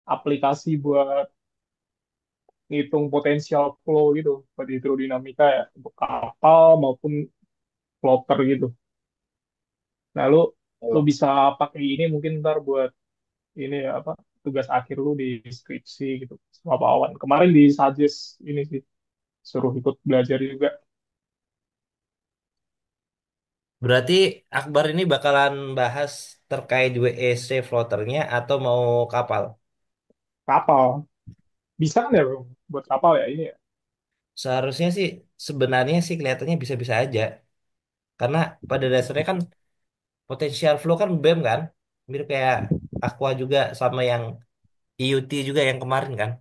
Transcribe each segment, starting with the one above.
aplikasi buat ngitung potensial flow gitu buat hidrodinamika ya untuk kapal maupun floater gitu. Nah, lu Oh. bisa pakai ini mungkin ntar buat ini ya apa tugas akhir lu di skripsi gitu sama Pak Awan. Kemarin di suggest ini sih suruh ikut belajar juga Berarti Akbar ini bakalan bahas terkait WEC floaternya atau mau kapal? kapal. Bisa kan ya bro buat kapal ya ini ya. Seharusnya sih sebenarnya sih kelihatannya bisa-bisa aja. Karena pada dasarnya kan potensial flow kan BEM kan. Mirip kayak Aqua juga sama yang IUT juga yang kemarin kan.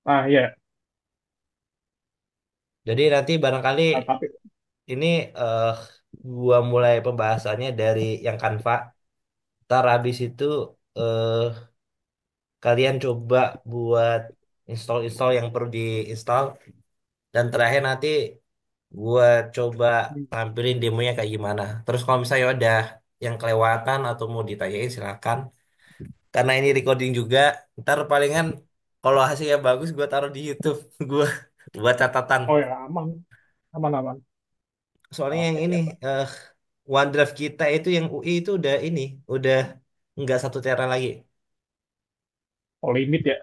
Nah ya, Jadi nanti barangkali nah, tapi ini eh gua mulai pembahasannya dari yang Canva. Ntar habis itu eh kalian coba buat install-install yang perlu diinstal. Dan terakhir nanti gua coba tampilin demonya kayak gimana. Terus kalau misalnya udah yang kelewatan atau mau ditanyain silakan. Karena ini recording juga, ntar palingan kalau hasilnya bagus gua taruh di YouTube gua buat catatan. oh ya aman aman aman. Soalnya yang Oke ini siap Pak. eh OneDrive kita itu yang UI itu udah ini, udah nggak 1 tera lagi. Oh limit ya.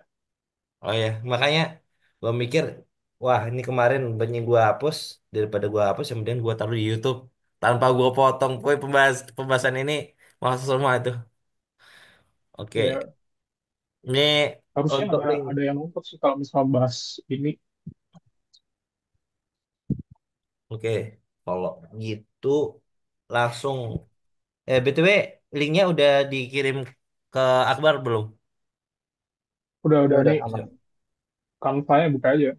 Oh ya, makanya gua mikir, wah ini kemarin banyak gua hapus daripada gua hapus, kemudian gua taruh di YouTube tanpa gua potong. Pokoknya pembahasan ini masuk semua itu. Oke, Ya ini harusnya untuk link. ada yang nonton sih kalau misal bahas ini. Oke, kalau gitu langsung. BTW, linknya udah dikirim ke Akbar belum? Udah Udah nih aman. kanvanya buka aja.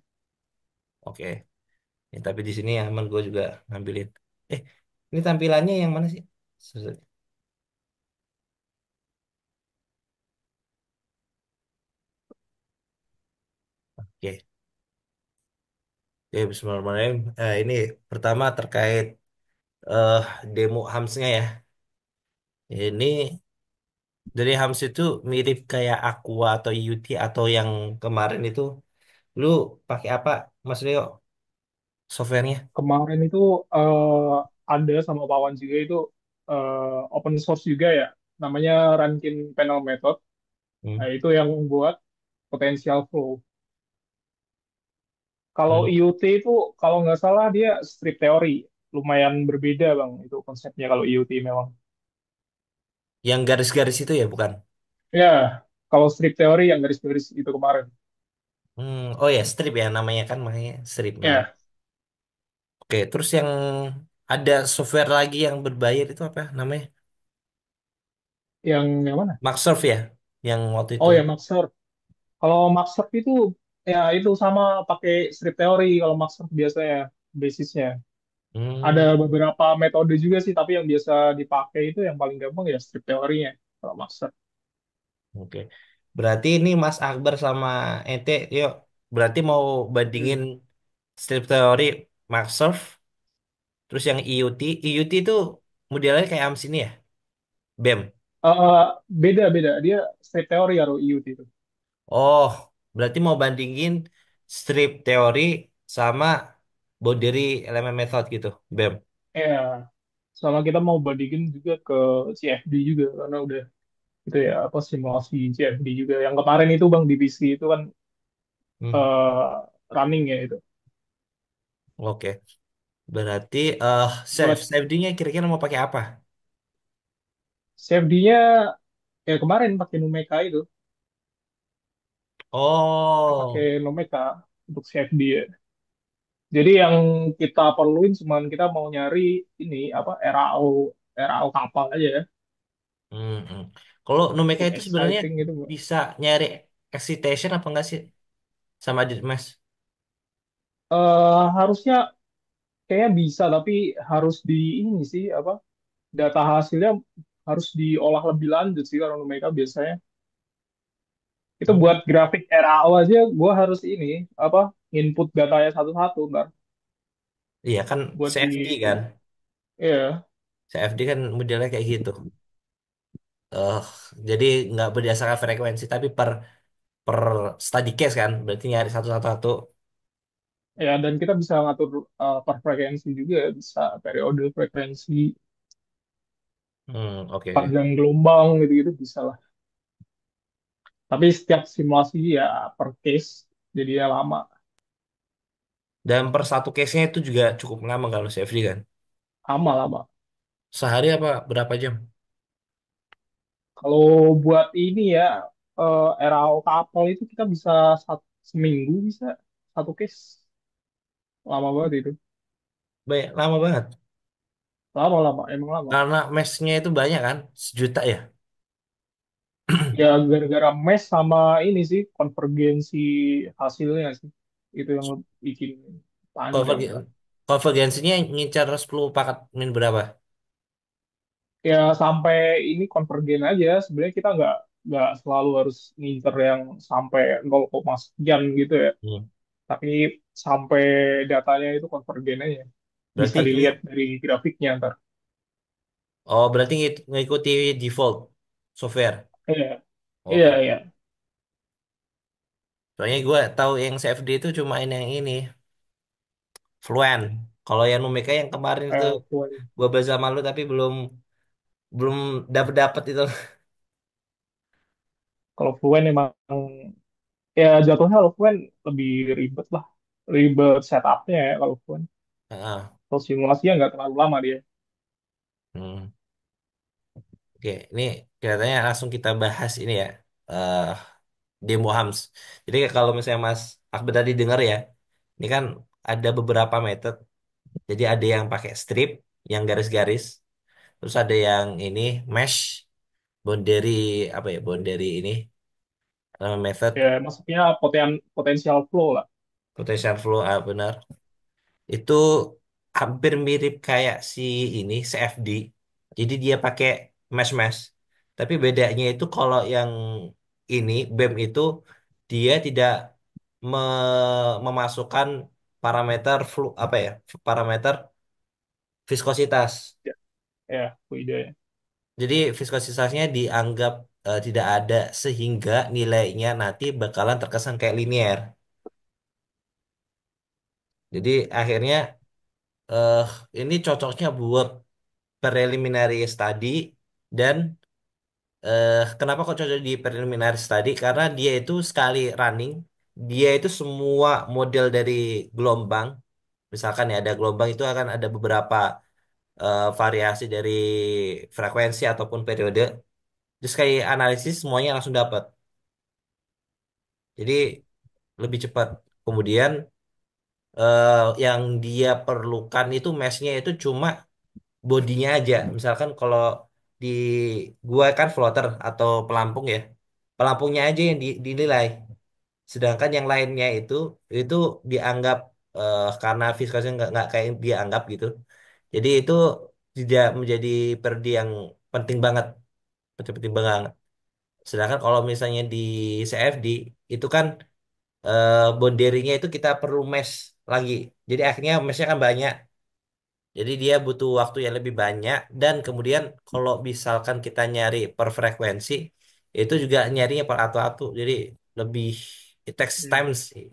Oke. Ya, tapi di sini aman gue juga ngambilin. Eh, ini tampilannya yang mana sih? Oke. Ya, bismillahirrahmanirrahim. Ini pertama terkait eh demo Hamsnya ya. Ini dari Hams itu mirip kayak Aqua atau UT atau yang kemarin itu. Lu pakai apa, Mas Leo? Softwarenya? Kemarin itu eh, ada sama Pawan juga itu open source juga ya. Namanya Rankin Panel Method. Hmm. Nah, itu yang buat potential flow. Kalau Hmm. IoT itu kalau nggak salah dia strip teori. Lumayan berbeda bang itu konsepnya kalau IoT memang. Yang garis-garis itu ya, bukan? Ya, kalau strip teori yang garis-garis itu kemarin. Oh ya, strip ya namanya kan, makanya strip namanya. Ya, Oke, terus yang ada software lagi yang berbayar itu apa namanya? yang mana? Maxsurf ya, yang waktu itu. Oh ya, Maxer. Kalau Maxer itu ya itu sama pakai strip teori kalau Maxer biasanya basisnya. Ada Hmm, beberapa metode juga sih, tapi yang biasa dipakai itu yang paling gampang ya strip teorinya kalau Maxer. oke. Berarti ini Mas Akbar sama ente, yuk. Berarti mau bandingin Hmm. strip teori Maxsurf, terus yang IoT. IoT itu modelnya kayak AMS ini ya, BEM. Beda-beda. Dia strip teori kalau IoT itu. Oh, berarti mau bandingin strip teori sama boundary element method gitu, BEM. Ya, sama kita mau bandingin juga ke CFD juga karena udah itu ya apa simulasi CFD juga. Yang kemarin itu Bang di PC itu kan Hmm, eh, running ya itu. oke. Berarti Buat safety-nya kira-kira mau pakai apa? CFD-nya ya kemarin pakai Numeka itu, pakai Oh, Numeka untuk CFD ya. Jadi yang kita perluin cuman kita mau nyari ini apa RAO kapal aja ya hmm. Kalau Numeka untuk itu sebenarnya exciting gitu. bisa nyari excitation apa enggak sih sama Mas? Harusnya kayaknya bisa tapi harus di ini sih apa data hasilnya harus diolah lebih lanjut sih kalau mereka biasanya itu Hmm. buat grafik RAO aja gue harus ini apa input datanya satu-satu ntar Iya kan buat di CFD kan. ya CFD kan modelnya kayak gitu. eh jadi nggak berdasarkan frekuensi tapi per study case kan, berarti nyari satu-satu. Ya, dan kita bisa ngatur per frekuensi juga, ya. Bisa periode frekuensi, Oke, oke. panjang gelombang gitu-gitu bisa lah. Tapi setiap simulasi ya per case, jadinya lama, Dan per satu case-nya itu juga cukup lama kalau CFD kan. lama. Sehari apa berapa jam? Kalau buat ini ya, RAO kapal itu kita bisa seminggu bisa satu case, lama banget itu. Banyak, lama banget. Lama-lama, emang lama. Karena mesh-nya itu banyak kan, 1 juta ya. Ya gara-gara mesh sama ini sih konvergensi hasilnya sih itu yang bikin panjang Konvergen kan. Konvergensinya ngincar 10 paket min berapa? Ya sampai ini konvergen aja. Sebenarnya kita nggak selalu harus nginter yang sampai 0, sekian gitu ya. Hmm. Tapi sampai datanya itu konvergen aja. Bisa Berarti dilihat dari grafiknya ntar. berarti ngikuti default software. Iya, iya, Oke. iya. Soalnya gue tahu yang CFD itu cuma yang ini, Fluent. Kalau yang Numeka yang kemarin itu Fluent. gue belajar malu tapi belum belum dapet dapet itu. Kalau Fluent emang ya jatuhnya kalau Fluent lebih ribet lah. Ribet setupnya ya kalau Fluent. Heeh. Kalau simulasinya nggak terlalu lama dia. Hmm. Oke, ini kelihatannya langsung kita bahas ini ya. eh Demo HAMS. Jadi kalau misalnya Mas Akbar tadi dengar ya, ini kan ada beberapa metode. Jadi ada yang pakai strip, yang garis-garis. Terus ada yang ini mesh, boundary apa ya? Boundary ini method Ya maksudnya potensial flow lah. potential flow, benar. Itu hampir mirip kayak si ini CFD. Jadi dia pakai mesh-mesh. Tapi bedanya itu kalau yang ini BEM itu dia tidak memasukkan parameter flu apa ya? Parameter viskositas. Ya, ya, itu ide. Jadi viskositasnya dianggap tidak ada sehingga nilainya nanti bakalan terkesan kayak linear. Jadi akhirnya eh ini cocoknya buat preliminary study dan kenapa kok cocok di preliminary study? Karena dia itu sekali running, dia itu semua model dari gelombang, misalkan ya ada gelombang itu akan ada beberapa variasi dari frekuensi ataupun periode. Terus kayak analisis semuanya langsung dapat. Jadi lebih cepat. Kemudian yang dia perlukan itu mesh-nya itu cuma bodinya aja. Misalkan kalau di gua kan floater atau pelampung ya. Pelampungnya aja yang dinilai. Sedangkan yang lainnya itu dianggap karena fiskosnya nggak kayak yang dia anggap gitu. Jadi itu tidak menjadi perdi yang penting banget, penting banget. Sedangkan kalau misalnya di CFD itu kan boundary-nya itu kita perlu mesh lagi. Jadi akhirnya meshnya kan banyak. Jadi dia butuh waktu yang lebih banyak dan kemudian kalau misalkan kita nyari per frekuensi itu juga nyarinya per atu-atu. Jadi lebih it takes time Hmm. sih.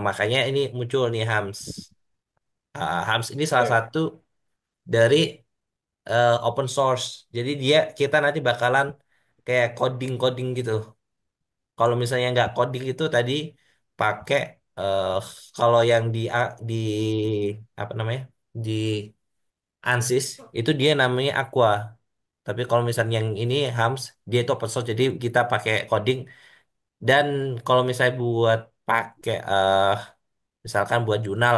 Makanya ini muncul nih HAMS. HAMS ini salah Ya, satu dari open source. Jadi dia kita nanti bakalan kayak coding-coding gitu. Kalau misalnya nggak coding itu tadi pakai eh, kalau yang di apa namanya di ANSYS itu dia namanya Aqua. Tapi kalau misalnya yang ini HAMS dia itu open source jadi kita pakai coding dan kalau misalnya buat pakai misalkan buat jurnal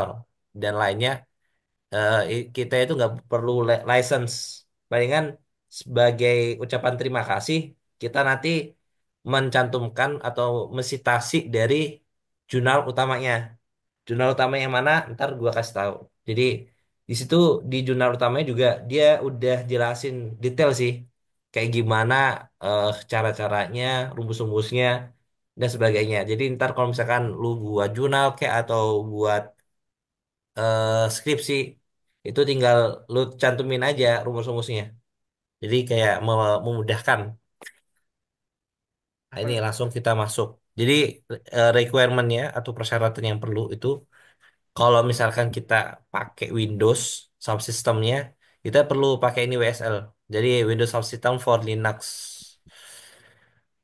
dan lainnya kita itu nggak perlu license. Palingan sebagai ucapan terima kasih, kita nanti mencantumkan atau mensitasi dari jurnal utamanya. Jurnal utama yang mana? Ntar gua kasih tahu. Jadi di situ di jurnal utamanya juga dia udah jelasin detail sih, kayak gimana cara-caranya, rumus-rumusnya dan sebagainya. Jadi ntar kalau misalkan lu buat jurnal kayak atau buat skripsi itu tinggal lu cantumin aja rumus-rumusnya. Jadi kayak memudahkan. Nah, ini Hmm. langsung kita masuk. Jadi requirement-nya atau persyaratan yang perlu itu kalau misalkan kita pakai Windows subsystemnya, kita perlu pakai ini WSL. Jadi Windows Subsystem for Linux.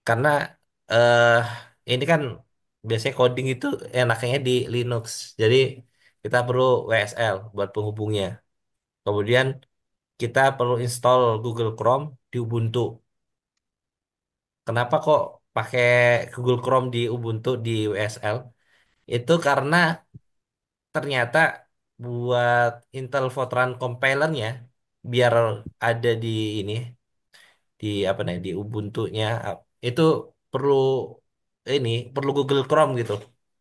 Karena eh ini kan biasanya coding itu enaknya di Linux. Jadi kita perlu WSL buat penghubungnya. Kemudian kita perlu install Google Chrome di Ubuntu. Kenapa kok pakai Google Chrome di Ubuntu di WSL? Itu karena ternyata buat Intel Fortran compilernya biar ada di ini di apa nih di Ubuntu-nya itu perlu perlu Google Chrome gitu.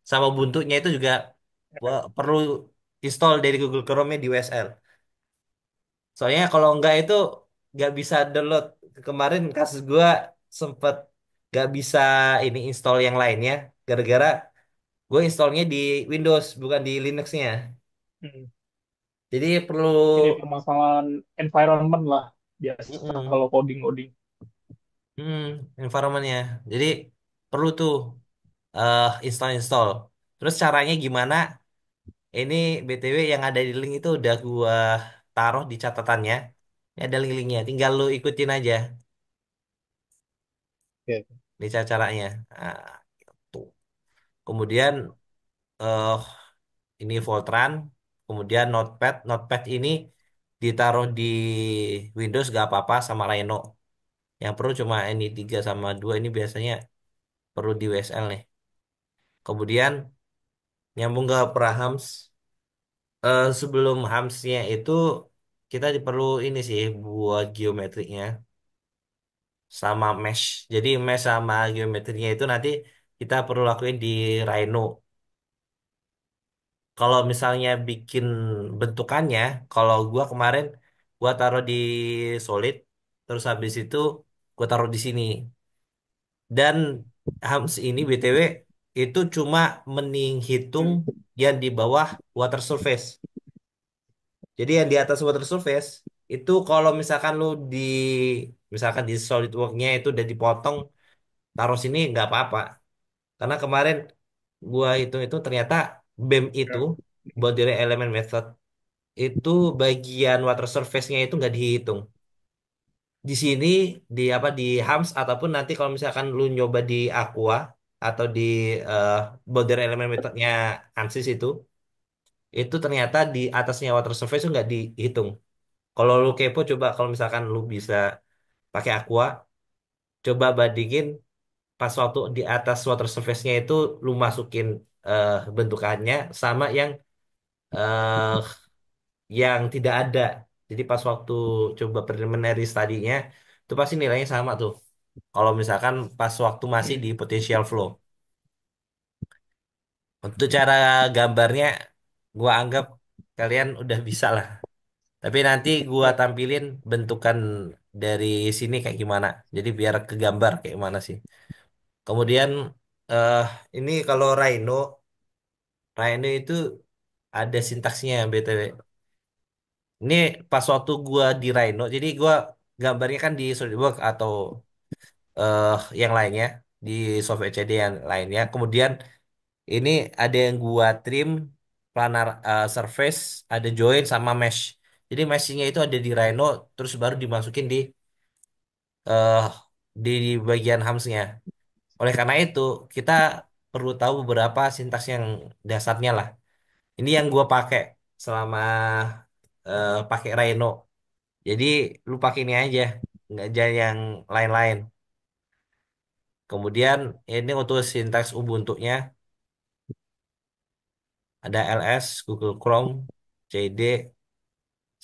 Sama Ubuntu-nya itu juga perlu install dari Google Chrome-nya di WSL. Soalnya kalau enggak itu nggak bisa download. Kemarin kasus gua sempet nggak bisa ini install yang lainnya gara-gara gue installnya di Windows bukan di Linux-nya. Hmm. Jadi perlu Ini permasalahan environment lah biasa mm-mm, kalau coding-coding. mm, environment-nya. Jadi perlu tuh install-install. Terus caranya gimana? Ini BTW yang ada di link itu udah gua taruh di catatannya. Ini ada link-linknya. Tinggal lu ikutin aja Oke. nih caranya. Nah, tuh. Kemudian eh ini Fortran, kemudian Notepad. Notepad ini ditaruh di Windows gak apa-apa sama Rhino. Yang perlu cuma ini 3 sama 2 ini biasanya perlu di WSL nih. Kemudian nyambung ke Prahams. Sebelum Hamsnya itu kita perlu ini sih buat geometriknya sama mesh. Jadi mesh sama geometrinya itu nanti kita perlu lakuin di Rhino. Kalau misalnya bikin bentukannya, kalau gua kemarin gua taruh di Solid, terus habis itu gua taruh di sini. Dan Hams ini BTW itu cuma menghitung Hmm. yang di bawah water surface. Jadi yang di atas water surface itu kalau misalkan lu di misalkan di SolidWorks-nya itu udah dipotong taruh sini nggak apa-apa. Karena kemarin gua hitung itu ternyata BEM itu Ya. Boundary Element Method itu bagian water surface-nya itu nggak dihitung. Di sini di apa di HAMS ataupun nanti kalau misalkan lu nyoba di Aqua atau di eh, Boundary Element Methodnya ANSYS itu ternyata di atasnya water surface itu nggak dihitung. Kalau lu kepo coba kalau misalkan lu bisa pakai Aqua, coba bandingin pas waktu di atas water surface-nya itu lu masukin bentukannya sama eh, yang tidak ada. Jadi pas waktu coba preliminary study-nya itu pasti nilainya sama tuh. Kalau misalkan pas waktu masih di Hmm. potential flow. Untuk cara gambarnya gua anggap kalian udah bisa lah. Tapi nanti gua Ya. tampilin bentukan dari sini kayak gimana. Jadi biar kegambar kayak gimana sih. Kemudian eh ini kalau Rhino, Rhino itu ada sintaksnya BTW. Ini pas waktu gua di Rhino, jadi gua gambarnya kan di SolidWorks atau yang lainnya di software CD yang lainnya. Kemudian ini ada yang gua trim planar surface, ada join sama mesh. Jadi meshingnya itu ada di Rhino, terus baru dimasukin eh di bagian hamsnya. Oleh karena itu, kita perlu tahu beberapa sintaks yang dasarnya lah. Ini yang gua pakai selama pakai Rhino. Jadi lu pakai ini aja, nggak jangan yang lain-lain. Kemudian ini untuk sintaks Ubuntu-nya ada ls, Google Chrome, CD,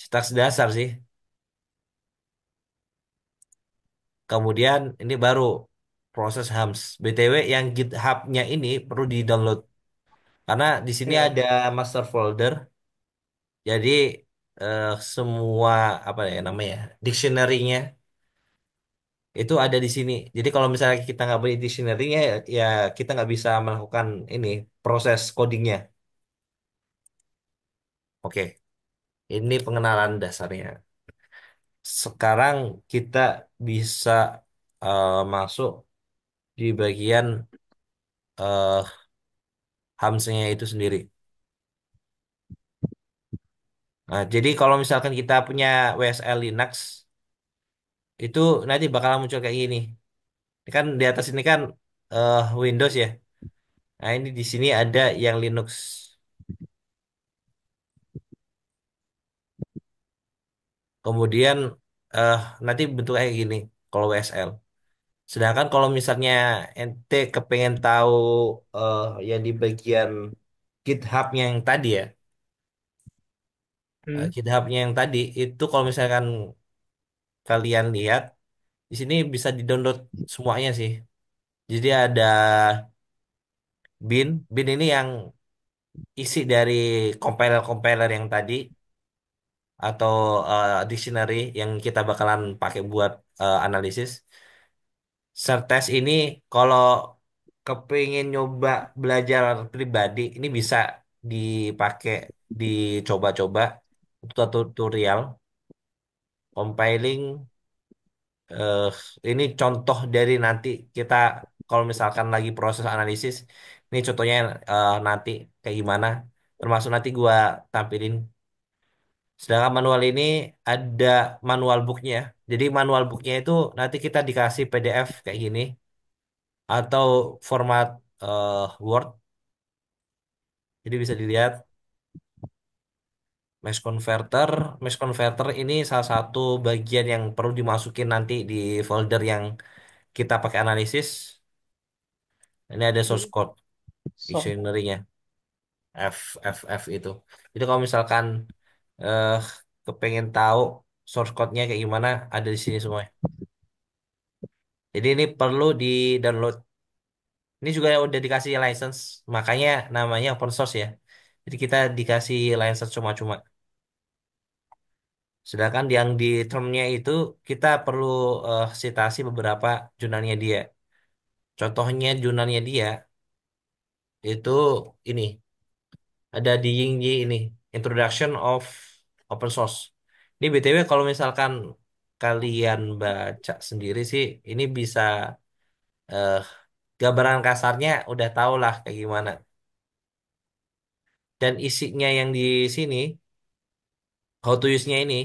sintaks dasar sih. Kemudian ini baru proses HAMS. BTW yang GitHub-nya ini perlu di-download karena di sini Ya. ada master folder. Jadi semua apa ya namanya dictionary-nya itu ada di sini. Jadi kalau misalnya kita nggak beli dictionary-nya ya kita nggak bisa melakukan ini proses codingnya. Oke, ini pengenalan dasarnya. sekarang kita bisa masuk di bagian eh HAMS-nya itu sendiri. Nah, jadi kalau misalkan kita punya WSL Linux, itu nanti bakal muncul kayak gini. Ini kan di atas ini kan Windows ya. Nah, ini di sini ada yang Linux. Kemudian eh nanti bentuknya kayak gini kalau WSL. Sedangkan kalau misalnya ente kepengen tahu eh yang di bagian GitHub-nya yang tadi ya, Hmm. GitHub-nya yang tadi itu kalau misalkan kalian lihat di sini bisa di-download semuanya sih. Jadi ada bin ini yang isi dari compiler-compiler yang tadi atau dictionary yang kita bakalan pakai buat analisis. Sertes ini kalau kepingin nyoba belajar pribadi ini bisa dipakai dicoba-coba untuk tutorial compiling eh ini contoh dari nanti kita kalau misalkan lagi proses analisis ini contohnya nanti kayak gimana termasuk nanti gua tampilin. Sedangkan manual ini ada manual booknya. Jadi manual booknya itu nanti kita dikasih PDF kayak gini atau format Word. Jadi bisa dilihat mesh converter. Mesh converter ini salah satu bagian yang perlu dimasukin nanti di folder yang kita pakai analisis. Ini ada source Hmm. code So, dictionary-nya F itu. Jadi kalau misalkan eh kepengen tahu source code-nya kayak gimana ada di sini semua. Jadi ini perlu di-download. Ini juga udah dikasih license, makanya namanya open source ya. Jadi kita dikasih license cuma-cuma. Sedangkan yang di termnya itu kita perlu citasi beberapa jurnalnya dia. Contohnya jurnalnya dia itu ini ada di Yingyi ini Introduction of Open Source. Ini BTW kalau misalkan kalian baca sendiri sih ini bisa eh, gambaran kasarnya udah tau lah kayak gimana. Dan isinya yang di sini how to use-nya ini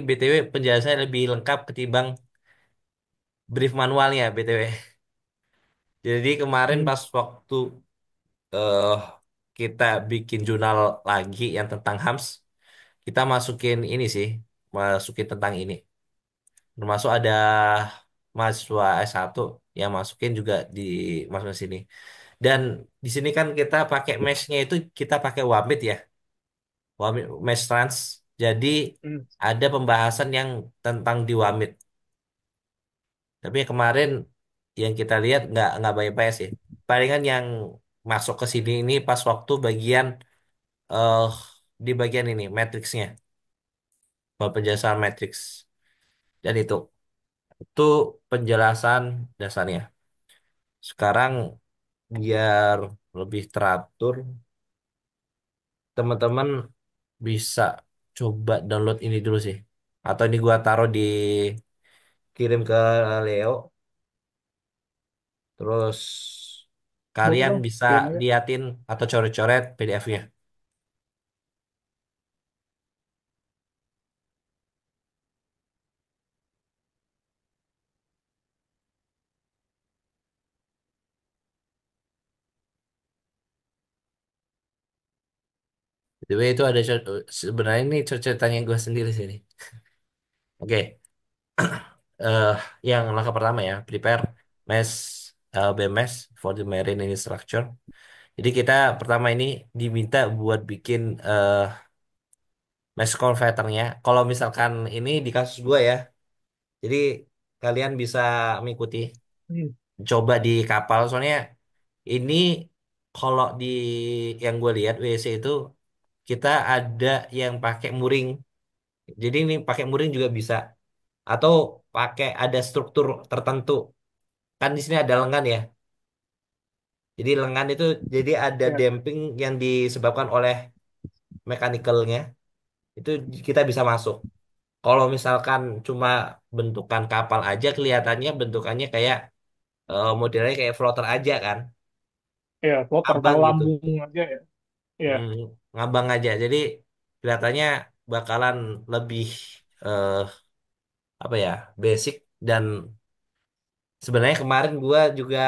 BTW penjelasannya lebih lengkap ketimbang brief manualnya BTW. Jadi kemarin hmm. pas waktu eh kita bikin jurnal lagi yang tentang HAMS, kita masukin ini sih, masukin tentang ini. Termasuk ada mahasiswa S1 yang masukin juga di masukin sini. Dan di sini kan kita pakai mesh-nya itu kita pakai Wamit ya, Wamit Mesh Trans. Jadi Hmm. ada pembahasan yang tentang di Wamit. Tapi kemarin yang kita lihat nggak banyak sih. Palingan yang masuk ke sini ini pas waktu bagian eh di bagian ini matriksnya, penjelasan matriks. Dan itu penjelasan dasarnya. Sekarang biar lebih teratur, teman-teman bisa coba download ini dulu sih. Atau ini gua taruh di kirim ke Leo, terus Boleh kalian dong, bisa kirim aja. liatin atau coret-coret PDF-nya. Jadi itu ada sebenarnya ini ceritanya gue sendiri sih. Oke, eh yang langkah pertama ya, prepare mesh BMS for the marine ini structure. Jadi kita pertama ini diminta buat bikin mesh converternya. Kalau misalkan ini di kasus gue ya, jadi kalian bisa mengikuti Hmm. coba di kapal. Soalnya ini kalau di yang gue lihat WC itu kita ada yang pakai muring. Jadi ini pakai muring juga bisa. Atau pakai ada struktur tertentu. Kan di sini ada lengan ya. Jadi lengan itu jadi ada Ya. damping yang disebabkan oleh mechanical-nya. Itu kita bisa masuk. Kalau misalkan cuma bentukan kapal aja kelihatannya bentukannya kayak modelnya kayak floater aja kan, Ya, floater abang kalau gitu. lambung aja ya. Ya, Hmm, ngabang aja. Jadi kelihatannya bakalan lebih eh, apa ya, basic. Dan sebenarnya kemarin gua juga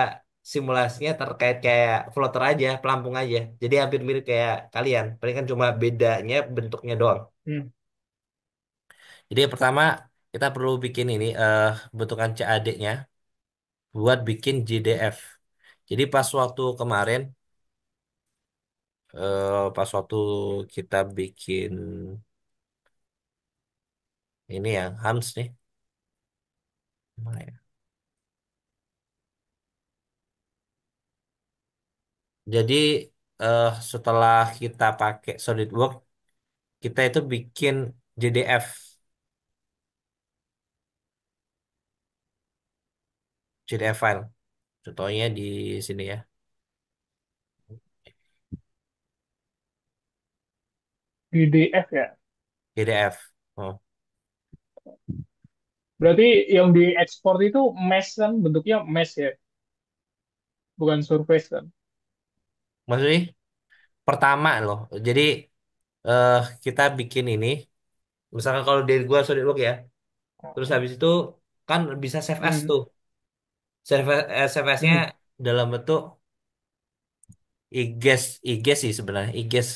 simulasinya terkait kayak floater aja, pelampung aja. Jadi hampir mirip kayak kalian. Paling kan cuma bedanya bentuknya doang. hmm. Jadi yang pertama kita perlu bikin ini bentukan CAD-nya buat bikin JDF. Jadi pas waktu kemarin, pas waktu kita bikin ini ya, HAMS nih. Mana ya? Jadi setelah kita pakai SolidWorks, kita itu bikin JDF, JDF file. Contohnya di sini ya, PDF ya. JDF. Oh. Berarti yang diekspor itu mesh kan, bentuknya mesh ya, bukan surface kan. Maksudnya pertama loh. Jadi eh kita bikin ini, misalkan kalau dari gua SolidWorks ya, terus habis itu kan bisa save as Hmm. tuh. Save as-nya Hmm. dalam bentuk IGES, IGES sih sebenarnya, IGES.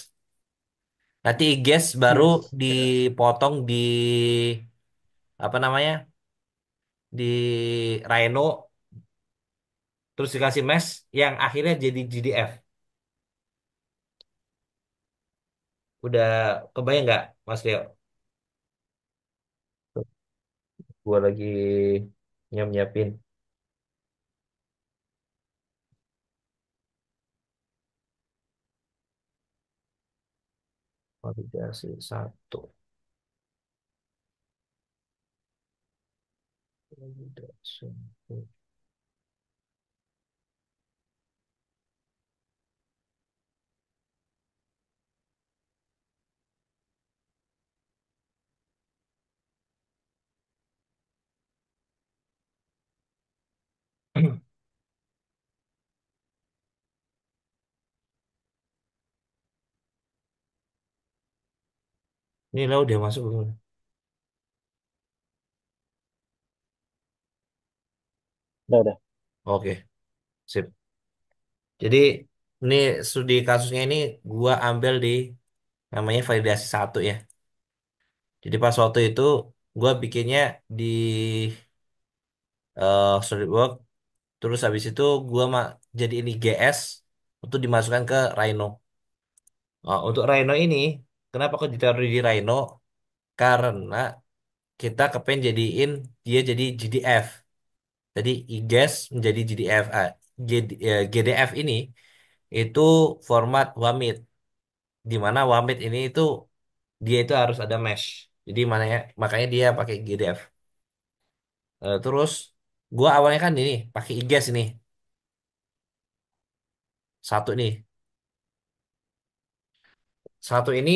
Nanti IGES baru Yes. Ya. dipotong di apa namanya? Di Rhino, terus dikasih mesh yang akhirnya jadi GDF. Udah kebayang nggak, Mas Leo? Gua lagi nyiapin validasi satu. Validasi. Ini lo udah masuk belum? Udah. Oke, sip. Jadi ini studi kasusnya ini gua ambil di namanya validasi satu ya. Jadi pas waktu itu gua bikinnya di SolidWorks, terus habis itu gua jadi ini GS untuk dimasukkan ke Rhino. Nah, untuk Rhino ini, kenapa kok ditaruh di Rhino? Karena kita kepengen jadiin dia jadi GDF. Jadi IGES menjadi GDF. GDF ini itu format WAMID, di mana WAMID ini itu dia itu harus ada mesh. Jadi makanya dia pakai GDF. Terus gua awalnya kan ini pakai IGES ini satu nih, satu ini.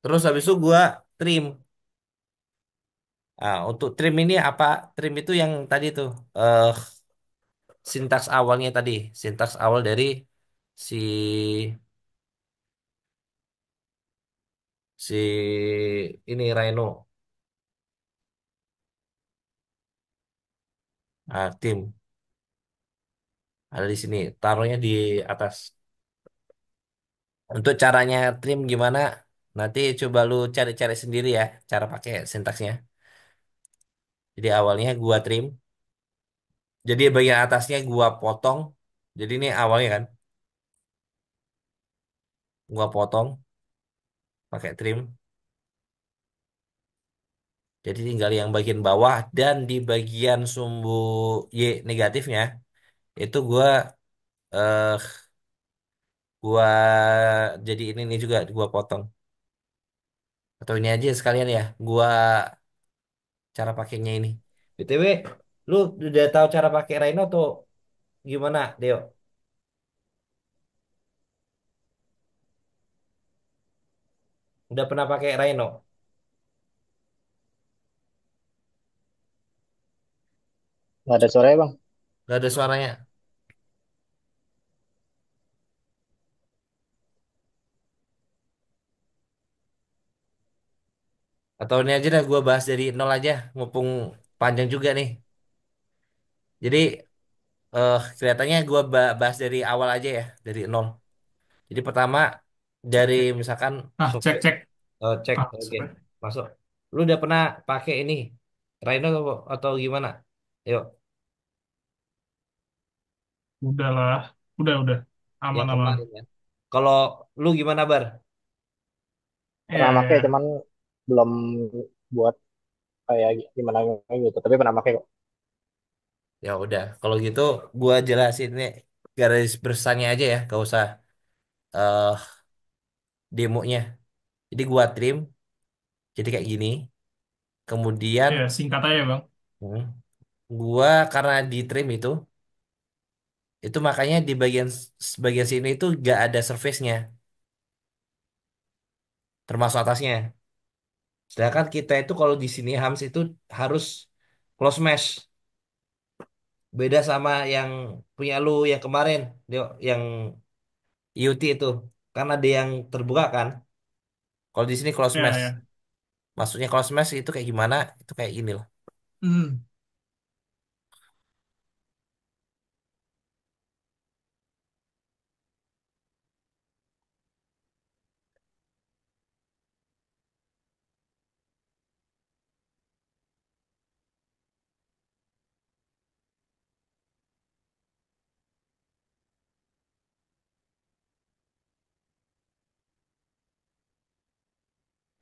Terus habis itu gua trim. Nah, untuk trim ini apa? Trim itu yang tadi tuh eh sintaks awalnya tadi, sintaks awal dari si si ini Rhino. Nah, tim ada di sini, taruhnya di atas. Untuk caranya trim gimana? Nanti coba lu cari-cari sendiri ya, cara pakai sintaksnya. Jadi awalnya gua trim, jadi bagian atasnya gua potong. Jadi ini awalnya kan, gua potong pakai trim. Jadi tinggal yang bagian bawah dan di bagian sumbu Y negatifnya itu eh gua jadi ini nih juga gua potong. Atau ini aja sekalian ya, gua cara pakainya ini. BTW, lu udah tahu cara pakai Rhino tuh gimana, Deo? Udah pernah pakai Rhino? Nggak ada suaranya bang. Gak ada suaranya. Atau ini aja dah gue bahas dari nol aja, mumpung panjang juga nih. Jadi kelihatannya gue bahas dari awal aja ya, dari nol. Jadi pertama dari Oke. misalkan Nah, cek software, cek. cek Ah, login sampai. masuk. Lu udah pernah pakai ini Rhino atau gimana? Yuk, Udahlah. Udah. yang Aman-aman. kemarin ya. Kalau lu gimana Bar? Pernah Iya, pakai iya. cuman belum buat kayak gimana gitu. Tapi pernah pakai kok. Ya udah, kalau gitu gua jelasin nih garis besarnya aja ya, gak usah eh demonya. Jadi gua trim, jadi kayak gini. Kemudian Iya, singkat aja, Bang. hmm, gua karena di trim itu makanya di bagian sini itu gak ada surface-nya, termasuk atasnya. Sedangkan kita itu kalau di sini Hams itu harus close mesh. Beda sama yang punya lu yang kemarin, yang IoT itu. Karena ada yang terbuka kan. Kalau di sini close Iya, mesh. iya. Maksudnya close mesh itu kayak gimana? Itu kayak gini loh. Hmm.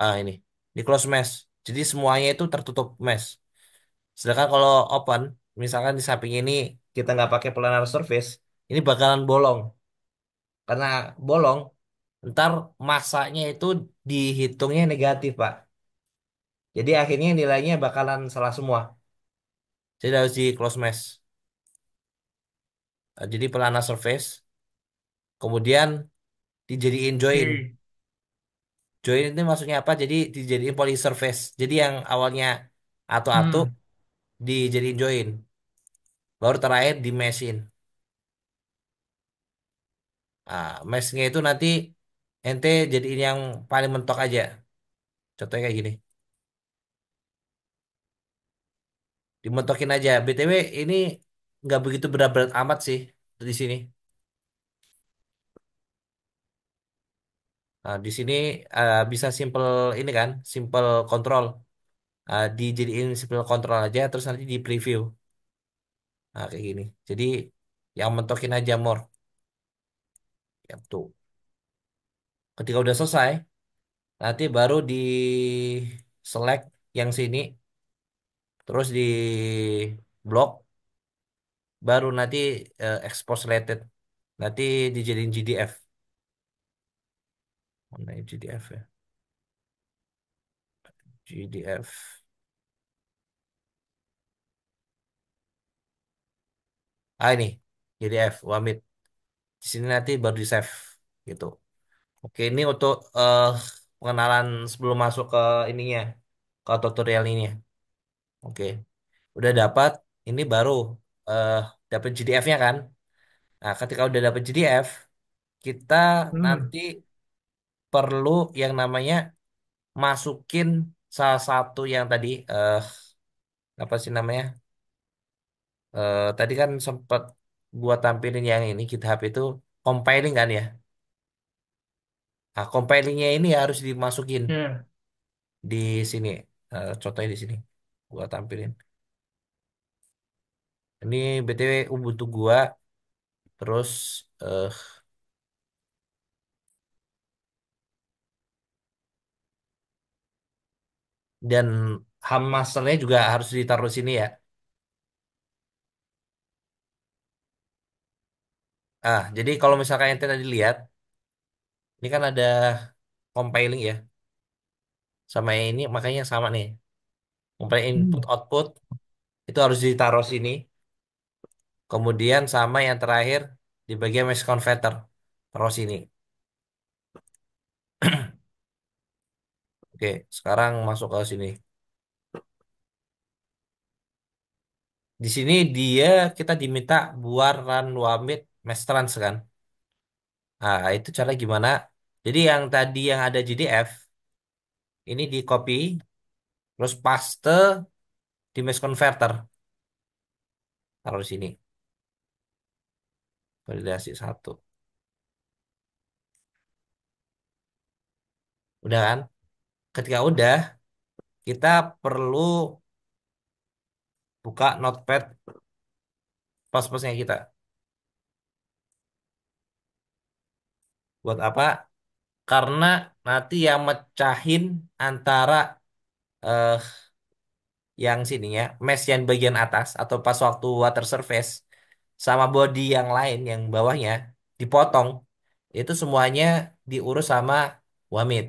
Ah ini. Di close mesh. Jadi semuanya itu tertutup mesh. Sedangkan kalau open, misalkan di samping ini kita nggak pakai planar surface, ini bakalan bolong. Karena bolong, ntar masanya itu dihitungnya negatif, Pak. Jadi akhirnya nilainya bakalan salah semua. Jadi harus di close mesh. Jadi pelana surface, kemudian dijadiin join. Oke. Join ini maksudnya apa? Jadi dijadiin poly surface. Jadi yang awalnya atu-atu Hmm. dijadiin join. Baru terakhir di meshin. Nah, meshnya itu nanti ente jadiin yang paling mentok aja. Contohnya kayak gini. Dimentokin aja. BTW ini nggak begitu berat-berat amat sih di sini. Nah, di sini bisa simple ini kan, simple control. Dijadiin simple control aja, terus nanti di preview. Nah, kayak gini. Jadi yang mentokin aja more. Ya, tuh. Ketika udah selesai, nanti baru di select yang sini, terus di blok, baru nanti export selected. Nanti dijadiin GDF. Mana ya GDF ya? GDF. Ini GDF, Wamit. Di sini nanti baru di save gitu. Oke, ini untuk pengenalan sebelum masuk ke ininya, ke tutorial ini. Oke, udah dapat. Ini baru eh dapat GDF-nya kan. Nah, ketika udah dapat GDF, kita Hmm. nanti perlu yang namanya masukin salah satu yang tadi apa sih namanya? Tadi kan sempat gua tampilin yang ini GitHub itu compiling kan ya. Nah, compilingnya ini harus dimasukin Iya. di sini. Contohnya di sini. Gua tampilin. Ini BTW Ubuntu gua terus eh, dan ham masternya juga harus ditaruh sini ya. Jadi kalau misalkan ente tadi lihat, ini kan ada compiling ya, sama yang ini makanya sama nih. Compiling Hmm. input output itu harus ditaruh sini. Kemudian sama yang terakhir di bagian mesh converter, taruh sini. Oke, sekarang masuk ke sini. Di sini dia kita diminta buat run wamit mass trans kan. Nah, itu cara gimana? Jadi yang tadi yang ada JDF ini di copy terus paste di mesh converter. Taruh di sini. Validasi satu. Udah kan? Ketika udah, kita perlu buka notepad pas-pasnya kita. Buat apa? Karena nanti yang mecahin antara eh yang sininya, mesh yang bagian atas atau pas waktu water surface sama body yang lain yang bawahnya dipotong, itu semuanya diurus sama Wamit.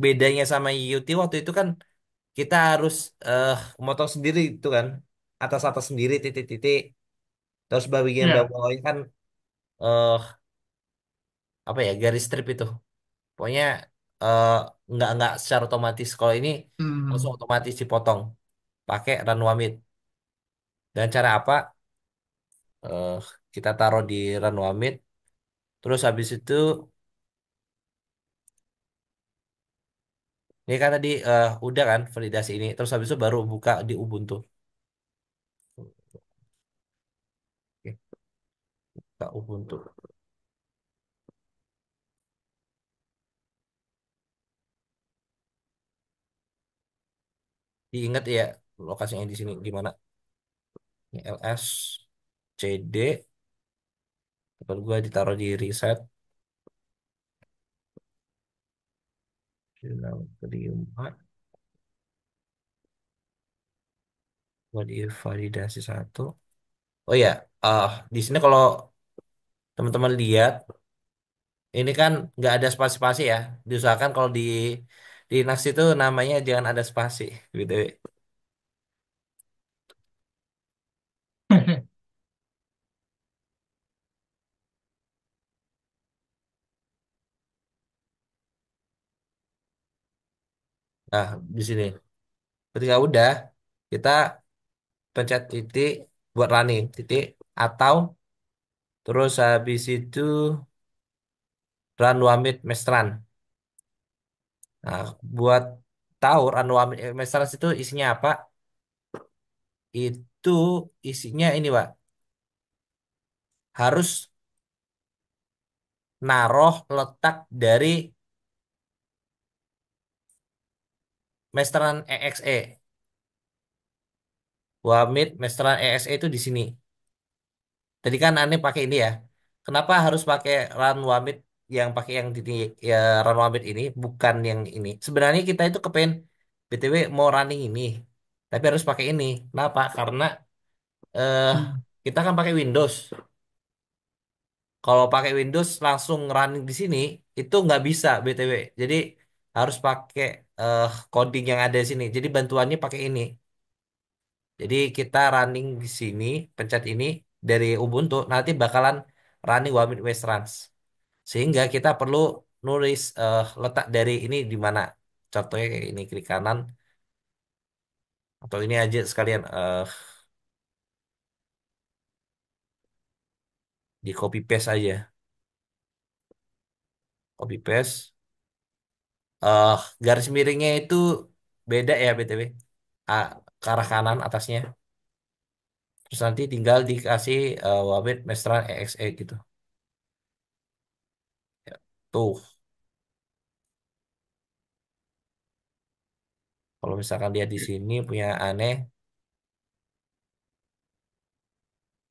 Bedanya sama IoT waktu itu kan kita harus eh motong sendiri itu kan, atas-atas sendiri titik-titik, terus bagian Iya. bawah-bawahnya kan eh apa ya garis strip itu. Pokoknya eh nggak secara otomatis. Kalau ini langsung Hmm. otomatis dipotong pakai run Wamit. Dan cara apa? eh kita taruh di run Wamit. Terus habis itu, ini kan tadi udah kan validasi ini. Terus habis itu baru buka di Ubuntu. Oke, buka Ubuntu. Diingat ya lokasinya di sini gimana. Ini ls cd tempat gua ditaruh di reset. Final kelima gua di validasi satu. Oh ya, di sini kalau teman-teman lihat ini kan nggak ada spasi-spasi ya. Diusahakan kalau di Linux itu namanya jangan ada spasi gitu. Nah, di sini. Ketika udah, kita pencet titik buat running titik atau terus habis itu run wamit mestran. Nah, buat tahu run wamit mestran itu isinya apa? Itu isinya ini, Pak. Harus naruh letak dari mestran exe. Wamit mestran exe itu di sini. Tadi kan aneh pakai ini ya. Kenapa harus pakai run wamit yang pakai yang titik ya run wamit ini bukan yang ini. Sebenarnya kita itu kepengen BTW mau running ini, tapi harus pakai ini. Kenapa? Karena eh Hmm. kita kan pakai Windows. Kalau pakai Windows langsung running di sini itu nggak bisa BTW. Jadi harus pakai coding yang ada di sini. Jadi bantuannya pakai ini. Jadi kita running di sini, pencet ini dari Ubuntu, nanti bakalan running Wamit West Runs. Sehingga kita perlu nulis letak dari ini di mana. Contohnya kayak ini, klik kanan, atau ini aja sekalian di copy paste aja. Copy paste. eh Garis miringnya itu beda ya BTW. Ah, ke arah kanan atasnya. Terus nanti tinggal dikasih Wamit Mestran EXE gitu. Ya, tuh, kalau misalkan dia di sini punya aneh,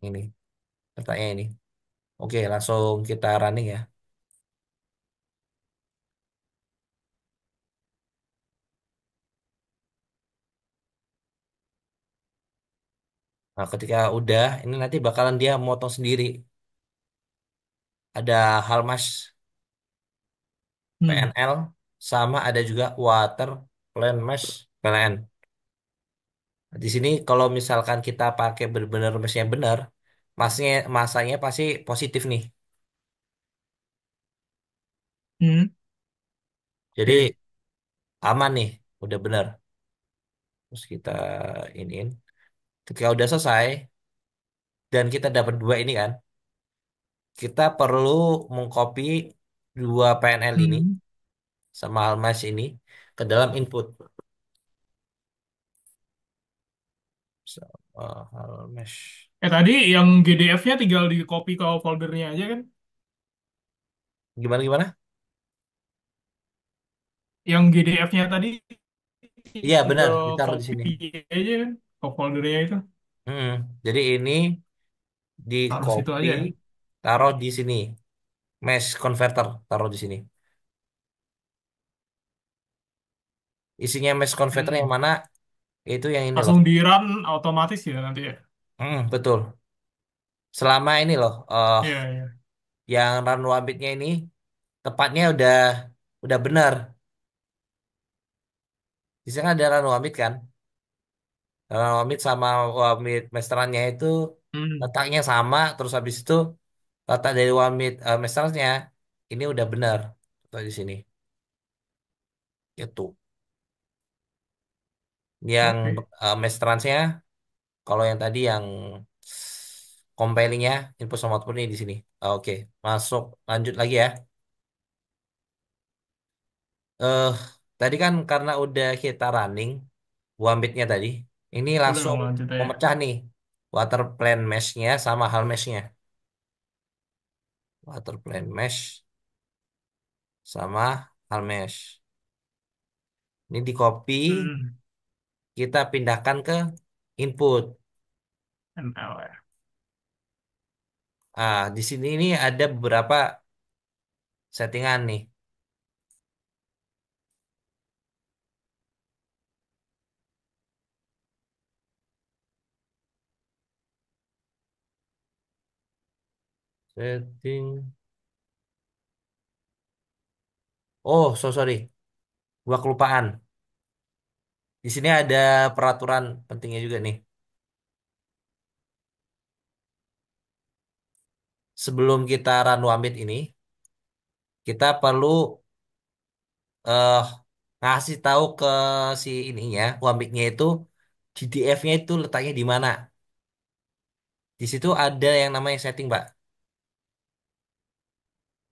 ini letaknya ini. Oke, langsung kita running ya. Nah, ketika udah, ini nanti bakalan dia motong sendiri. Ada Halmas Hmm. PNL, sama ada juga Water Plan Mesh PLN. Di sini kalau misalkan kita pakai benar-benar meshnya benar, masanya pasti positif nih. Hmm. Jadi Oke. aman nih, udah benar. Terus kita iniin. Ketika udah selesai dan kita dapat dua ini kan, kita perlu mengcopy dua PNL ini Hmm. sama Almas ini ke dalam input. Almas. Tadi yang GDF-nya tinggal di copy ke foldernya aja kan? Gimana gimana? Yang GDF-nya tadi Iya benar, tinggal ditaruh di copy sini. aja kan ke foldernya itu. Hmm, jadi ini di Taruh situ copy, aja ya. taruh di sini. Mesh converter, taruh di sini. Isinya mesh converter yang Hmm. mana? Itu yang ini loh. Langsung di run otomatis ya nanti ya. Betul. Selama ini loh, Iya, iya. yang run wambitnya ini tepatnya udah benar. Di sana ada run wambit kan? Run wambit sama wambit masterannya itu Hmm. letaknya sama. Terus habis itu letak dari wambit masternya ini udah benar. Letak di sini. Itu. Yang Oke. masterannya, kalau yang tadi yang compilingnya input sama output ini di sini. Oke, masuk. Lanjut lagi ya. eh Tadi kan karena udah kita running Wambitnya tadi, ini Udah langsung lanjut aja. memecah nih water plane mesh-nya sama hal mesh-nya. Water plane mesh sama hal mesh. Ini di copy, Hmm. kita pindahkan ke input. ML ya. Di sini ini ada beberapa settingan nih. Setting. Oh, sorry. Gua kelupaan. Di sini ada peraturan pentingnya juga nih. Sebelum kita run Wambit ini, kita perlu eh ngasih tahu ke si ininya, Wambiknya itu GDF-nya itu letaknya di mana. Di situ ada yang namanya setting, Pak.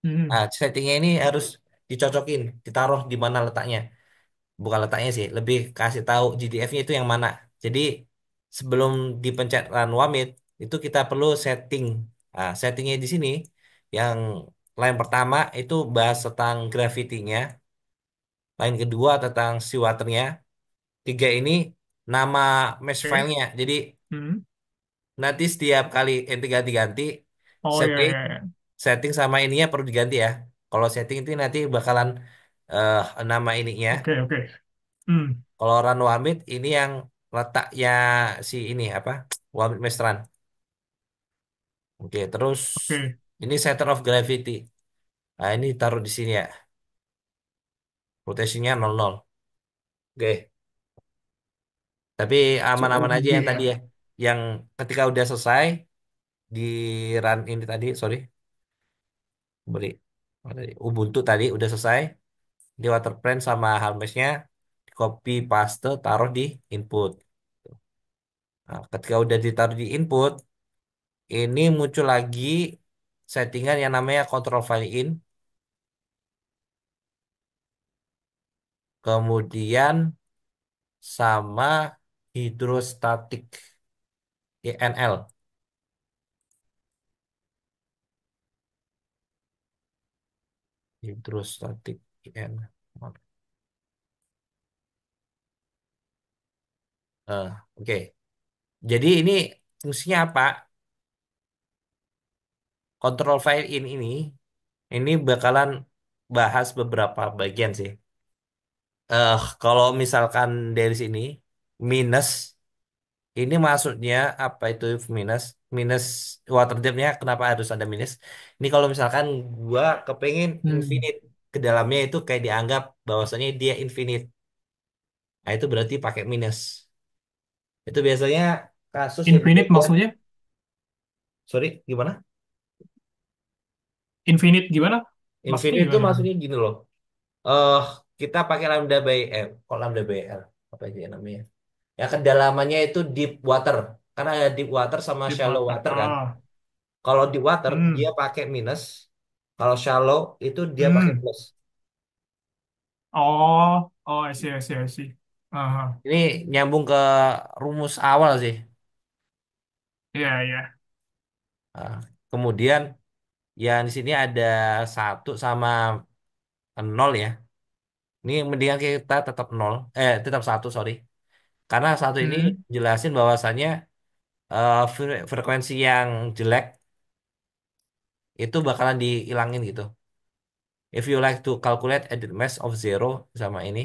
Hmm. Settingnya ini harus dicocokin, ditaruh di mana letaknya. Bukan letaknya sih, lebih kasih tahu GDF-nya itu yang mana. Jadi sebelum dipencet run Wamit, itu kita perlu setting. Settingnya di sini, yang line pertama itu bahas tentang gravity-nya, line kedua tentang seawater-nya, tiga ini nama mesh Oke. file-nya. Jadi Hmm. nanti setiap kali ente ganti-ganti Oh iya, setting iya, iya. setting sama ininya perlu diganti ya. Kalau setting itu nanti bakalan eh, nama ininya. Oke, oke. Hmm. Kalau run Wamit ini yang letaknya si ini apa? Wamit Mestran. Oke, terus Oke. ini center of gravity. Nah, ini taruh di sini ya. Rotasinya 00. Oke, tapi aman-aman aja yang COG tadi ya. ya. Yang ketika udah selesai di run ini tadi, sorry, beri apa tadi? Ubuntu tadi udah selesai di waterprint sama Halmeshnya copy paste taruh di input. Nah, ketika udah ditaruh di input, ini muncul lagi settingan yang namanya control file in, kemudian sama hidrostatik INL, hidrostatik INL. Oke. Jadi ini fungsinya apa? Control file in ini bakalan bahas beberapa bagian sih. Kalau misalkan dari sini minus ini maksudnya apa itu minus? Minus water depth-nya kenapa harus ada minus? Ini kalau misalkan gua kepengen Hmm. infinite ke dalamnya itu kayak dianggap bahwasanya dia infinite. Nah, itu berarti pakai minus. Itu biasanya kasus yang Infinite kejadian. maksudnya? Sorry, gimana? Infinite gimana? Maksudnya Infinite itu gimana? maksudnya gini loh. Eh, kita pakai kok lambda by L apa aja namanya? Ya kedalamannya itu deep water. karena ada deep water sama Deep shallow water. water kan. Oh. Kalau deep water dia Hmm. pakai minus, kalau shallow itu dia pakai Hmm. plus. Oh. Oh, I see, I see, I see. Aha. Ini nyambung ke rumus awal sih. Iya, iya. Nah, kemudian yang di sini ada satu sama nol ya. Ini mendingan kita tetap nol, tetap satu sorry. Karena satu ini Hmm. jelasin bahwasannya frekuensi yang jelek itu bakalan dihilangin gitu. If you like to calculate added mass of zero sama ini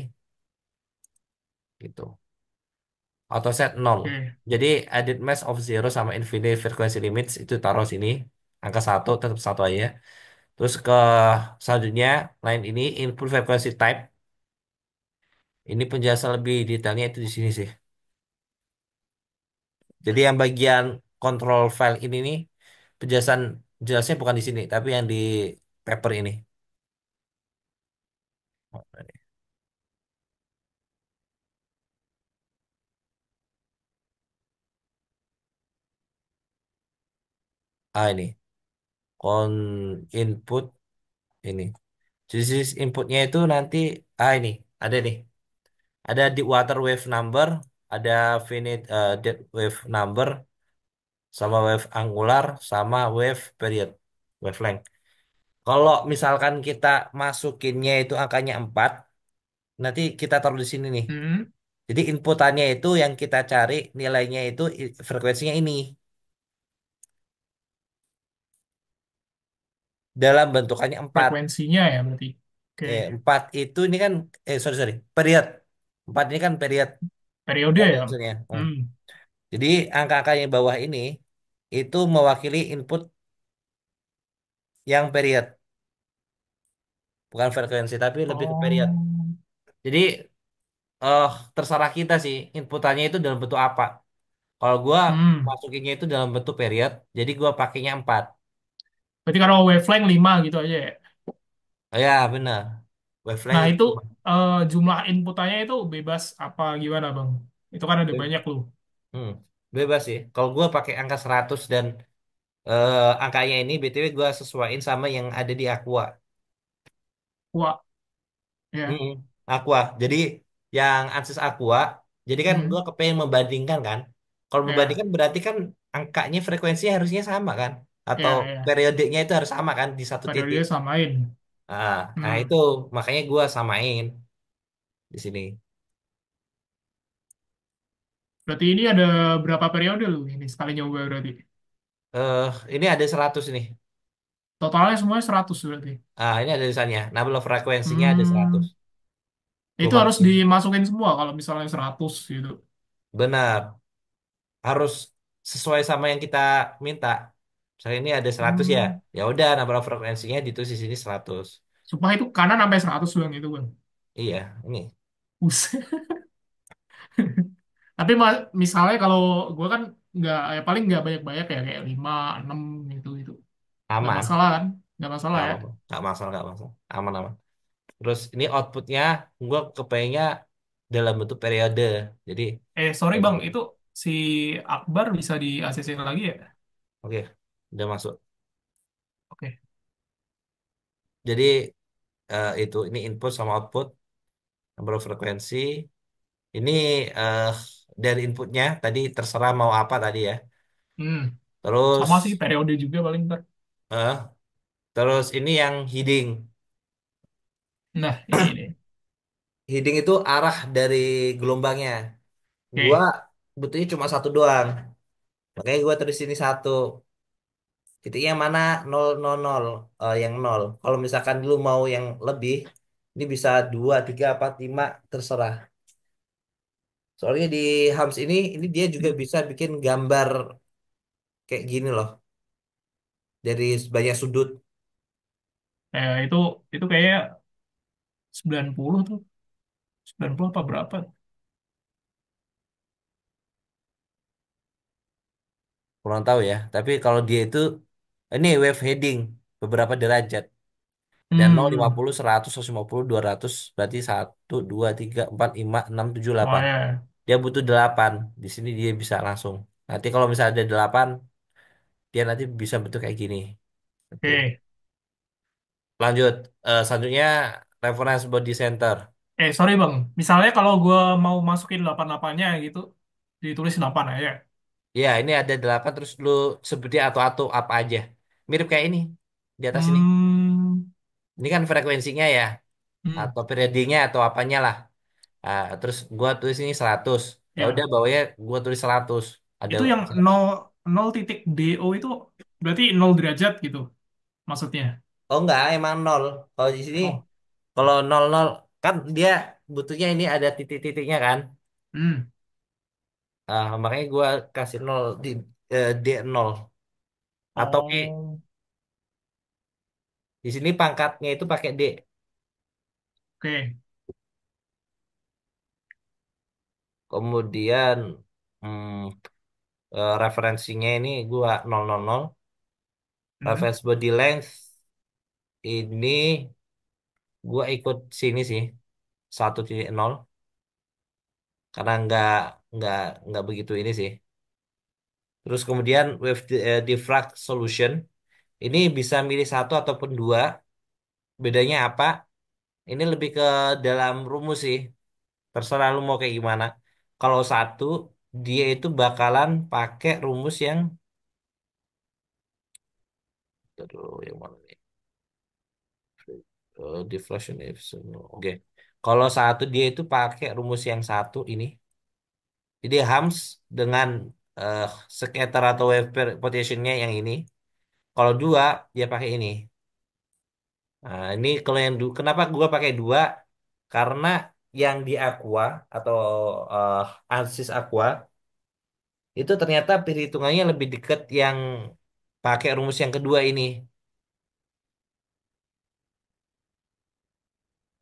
gitu. Autoset nol. Oke. Jadi added mass of zero sama infinite frequency limits itu taruh sini. Angka satu tetap satu aja. Terus ke selanjutnya line ini input frequency type. Ini penjelasan lebih detailnya itu di sini sih. Jadi yang bagian control file ini nih penjelasan jelasnya bukan di sini, tapi yang di paper ini. Ini con input ini. Jadi inputnya itu nanti ini ada nih. Ada di water wave number, ada finite depth wave number, sama wave angular, sama wave period, wavelength. Kalau misalkan kita masukinnya itu angkanya 4 nanti kita taruh di sini nih. Hmm. Jadi inputannya itu yang kita cari nilainya itu frekuensinya ini. Dalam bentukannya 4. Frekuensinya ya berarti. Oke. 4 itu ini kan, sorry, sorry, period. 4 ini kan period. Periode Periode ya. maksudnya. Hmm. Jadi angka-angka yang bawah ini itu mewakili input yang period. Bukan frekuensi, tapi lebih ke period. Oh. Jadi terserah kita sih inputannya itu dalam bentuk apa. Kalau gua Hmm. masukinnya itu dalam bentuk period, jadi gua pakainya 4. Berarti kalau wavelength 5 gitu aja ya. Oh ya, benar. Wavelength Nah, itu itu 5. jumlah inputannya itu bebas apa gimana, Bang? Itu kan ada Be- banyak loh. Hmm, bebas sih. Kalau gua pakai angka 100 dan angkanya ini BTW gua sesuaiin sama yang ada di Aqua. Wah, ya. Mm-mm. Aqua. Jadi yang Ansys Aqua, jadi kan Hmm. gua kepengen membandingkan kan. Kalau Ya, membandingkan berarti kan angkanya frekuensinya harusnya sama kan? Atau ya, ya. periodenya itu harus sama kan di satu titik. Periode samain. Nah, Hmm. itu makanya gua samain di sini. Berarti ini ada berapa periode loh ini sekali nyoba berarti. eh ini ada 100 nih. Totalnya semuanya 100 berarti. Ini ada tulisannya. Number frekuensinya ada 100. Hmm. Gue Itu harus masukin. dimasukin semua kalau misalnya 100 gitu. Benar. Harus sesuai sama yang kita minta. Misalnya ini ada 100 ya. Hmm. Ya udah number frekuensinya ditulis di sini 100. Supaya itu kanan sampai 100 Bang itu, Bang. Iya, ini Buset. Tapi misalnya kalau gue kan nggak ya paling nggak banyak-banyak ya kayak 5 6 gitu itu. Nggak aman. masalah kan? Nggak masalah Nggak ya. apa-apa. Nggak masalah, nggak masalah. Aman, aman. Terus ini outputnya gue kepengennya dalam bentuk periode. Jadi, Sorry kayak Bang, gini. itu si Akbar bisa di ACC lagi ya? Oke, udah masuk. Oke. Jadi itu ini input sama output, number frekuensi. Ini eh, dari inputnya tadi terserah mau apa tadi ya. Hmm. Sama sih Terus periode juga paling ntar. eh, terus ini yang heading. Nah, ini. Heading itu arah dari gelombangnya. Gua Oke. butuhnya cuma satu doang. Makanya gua tulis sini satu. Titiknya mana? Nol nol nol. Yang nol. Kalau misalkan lu mau yang lebih, ini bisa 2 3 4 5 terserah. Soalnya di Hams ini dia juga bisa bikin gambar kayak gini loh. Dari banyak sudut. Itu kayaknya 90 tuh. 90 apa berapa? Kurang tahu ya. Tapi kalau dia itu ini wave heading beberapa derajat. Ada nol, lima Hmm. puluh, 100, 150, 200 berarti satu 2 3 4 5 6 7 Oh 8. ya. Dia butuh 8. Di sini dia bisa langsung. Nanti kalau misalnya ada 8, dia nanti bisa bentuk kayak gini. Oke. Oke. Lanjut. Selanjutnya reference body center. Sorry Bang. Misalnya kalau gue mau masukin 88-nya gitu, ditulis 8 aja. Ya, ini ada 8 terus lu sebutin atau apa aja. Mirip kayak ini di atas ini. Hmm, Ini kan frekuensinya ya, hmm, atau periodenya atau apanya lah. Terus gua tulis ini 100. Ya udah ya. bawahnya gua tulis 100. Ada Itu yang 0 titik DO itu berarti 0 derajat gitu maksudnya. Oh enggak, emang 0. Kalau di sini Oh, kalau 00 kan dia butuhnya ini ada titik-titiknya kan. hmm. Makanya gua kasih 0 di D0 atau E. Oh, Di sini pangkatnya itu pakai D. oke. Kemudian referensinya ini gua 000. Hmm, Reference body length ini gua ikut sini sih 1.0 karena nggak nggak begitu ini sih. Terus kemudian diffract solution ini bisa milih satu ataupun dua. Bedanya apa? Ini lebih ke dalam rumus sih. Terserah lu mau kayak gimana. Kalau satu dia itu bakalan pakai rumus yang aduh, yang mana nih? Deflection efficient. Oke. Kalau satu dia itu pakai rumus yang satu ini. Jadi Hams dengan eh, scatter atau wave potentialnya yang ini. Kalau dua dia pakai ini. Nah, ini kalau yang kenapa gua pakai dua? Karena yang di Aqua atau uh, Ansys Aqua itu ternyata perhitungannya lebih dekat yang pakai rumus yang kedua ini,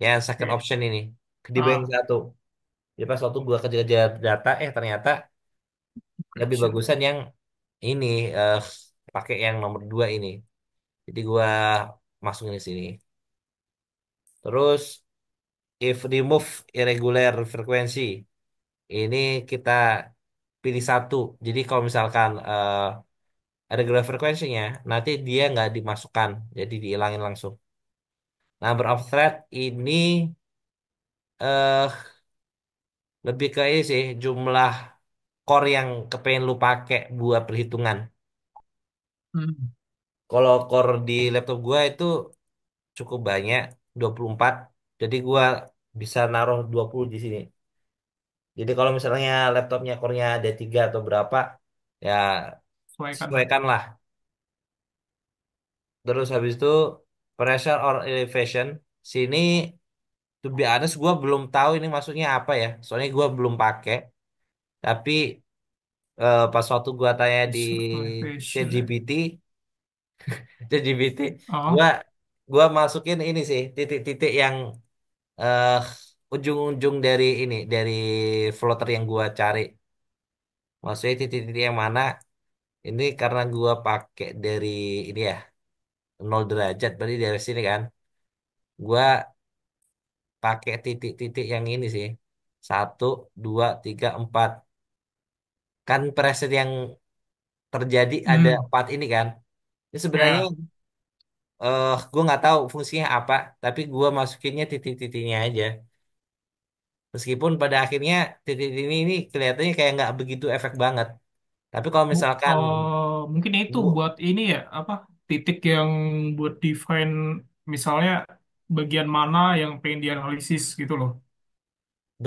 yang second oke. option ini, dibanding Ah, satu. Jadi pas waktu gua kejar-kejar data, ternyata lebih correction. bagusan yang ini pakai yang nomor dua ini. Jadi gua masukin di sini. Terus if remove irregular frequency, ini kita pilih satu. Jadi kalau misalkan ada regular frekuensinya, nanti dia nggak dimasukkan, jadi dihilangin langsung. Number of thread ini eh lebih ke ini sih, jumlah core yang kepengen lu pakai buat perhitungan. Hmm, Kalau core di laptop gua itu cukup banyak, 24. Jadi gua bisa naruh 20 di sini. Jadi kalau misalnya laptopnya core-nya ada 3 atau berapa, ya sesuaikan lah. sesuaikan lah. Terus habis itu pressure or elevation, sini to be honest gue belum tahu ini maksudnya apa ya. Soalnya gue belum pakai. Tapi pas waktu gue tanya di Survivation. ChatGPT, ChatGPT, gue Oh, gua masukin ini sih titik-titik yang eh ujung-ujung dari ini dari floater yang gue cari. Maksudnya titik-titik yang mana? Ini karena gue pakai dari ini ya 0 derajat berarti dari sini kan. Gua pakai titik-titik yang ini sih. Satu, dua, tiga, empat. Kan preset yang terjadi ada hmm, 4 ini kan. Ini sebenarnya ya. gue nggak tahu fungsinya apa, tapi gue masukinnya titik-titiknya aja. Meskipun pada akhirnya titik ini kelihatannya kayak nggak begitu efek banget. Tapi kalau misalkan Mungkin itu gua buat ini ya, apa titik yang buat define misalnya bagian mana yang pengen dianalisis gitu loh.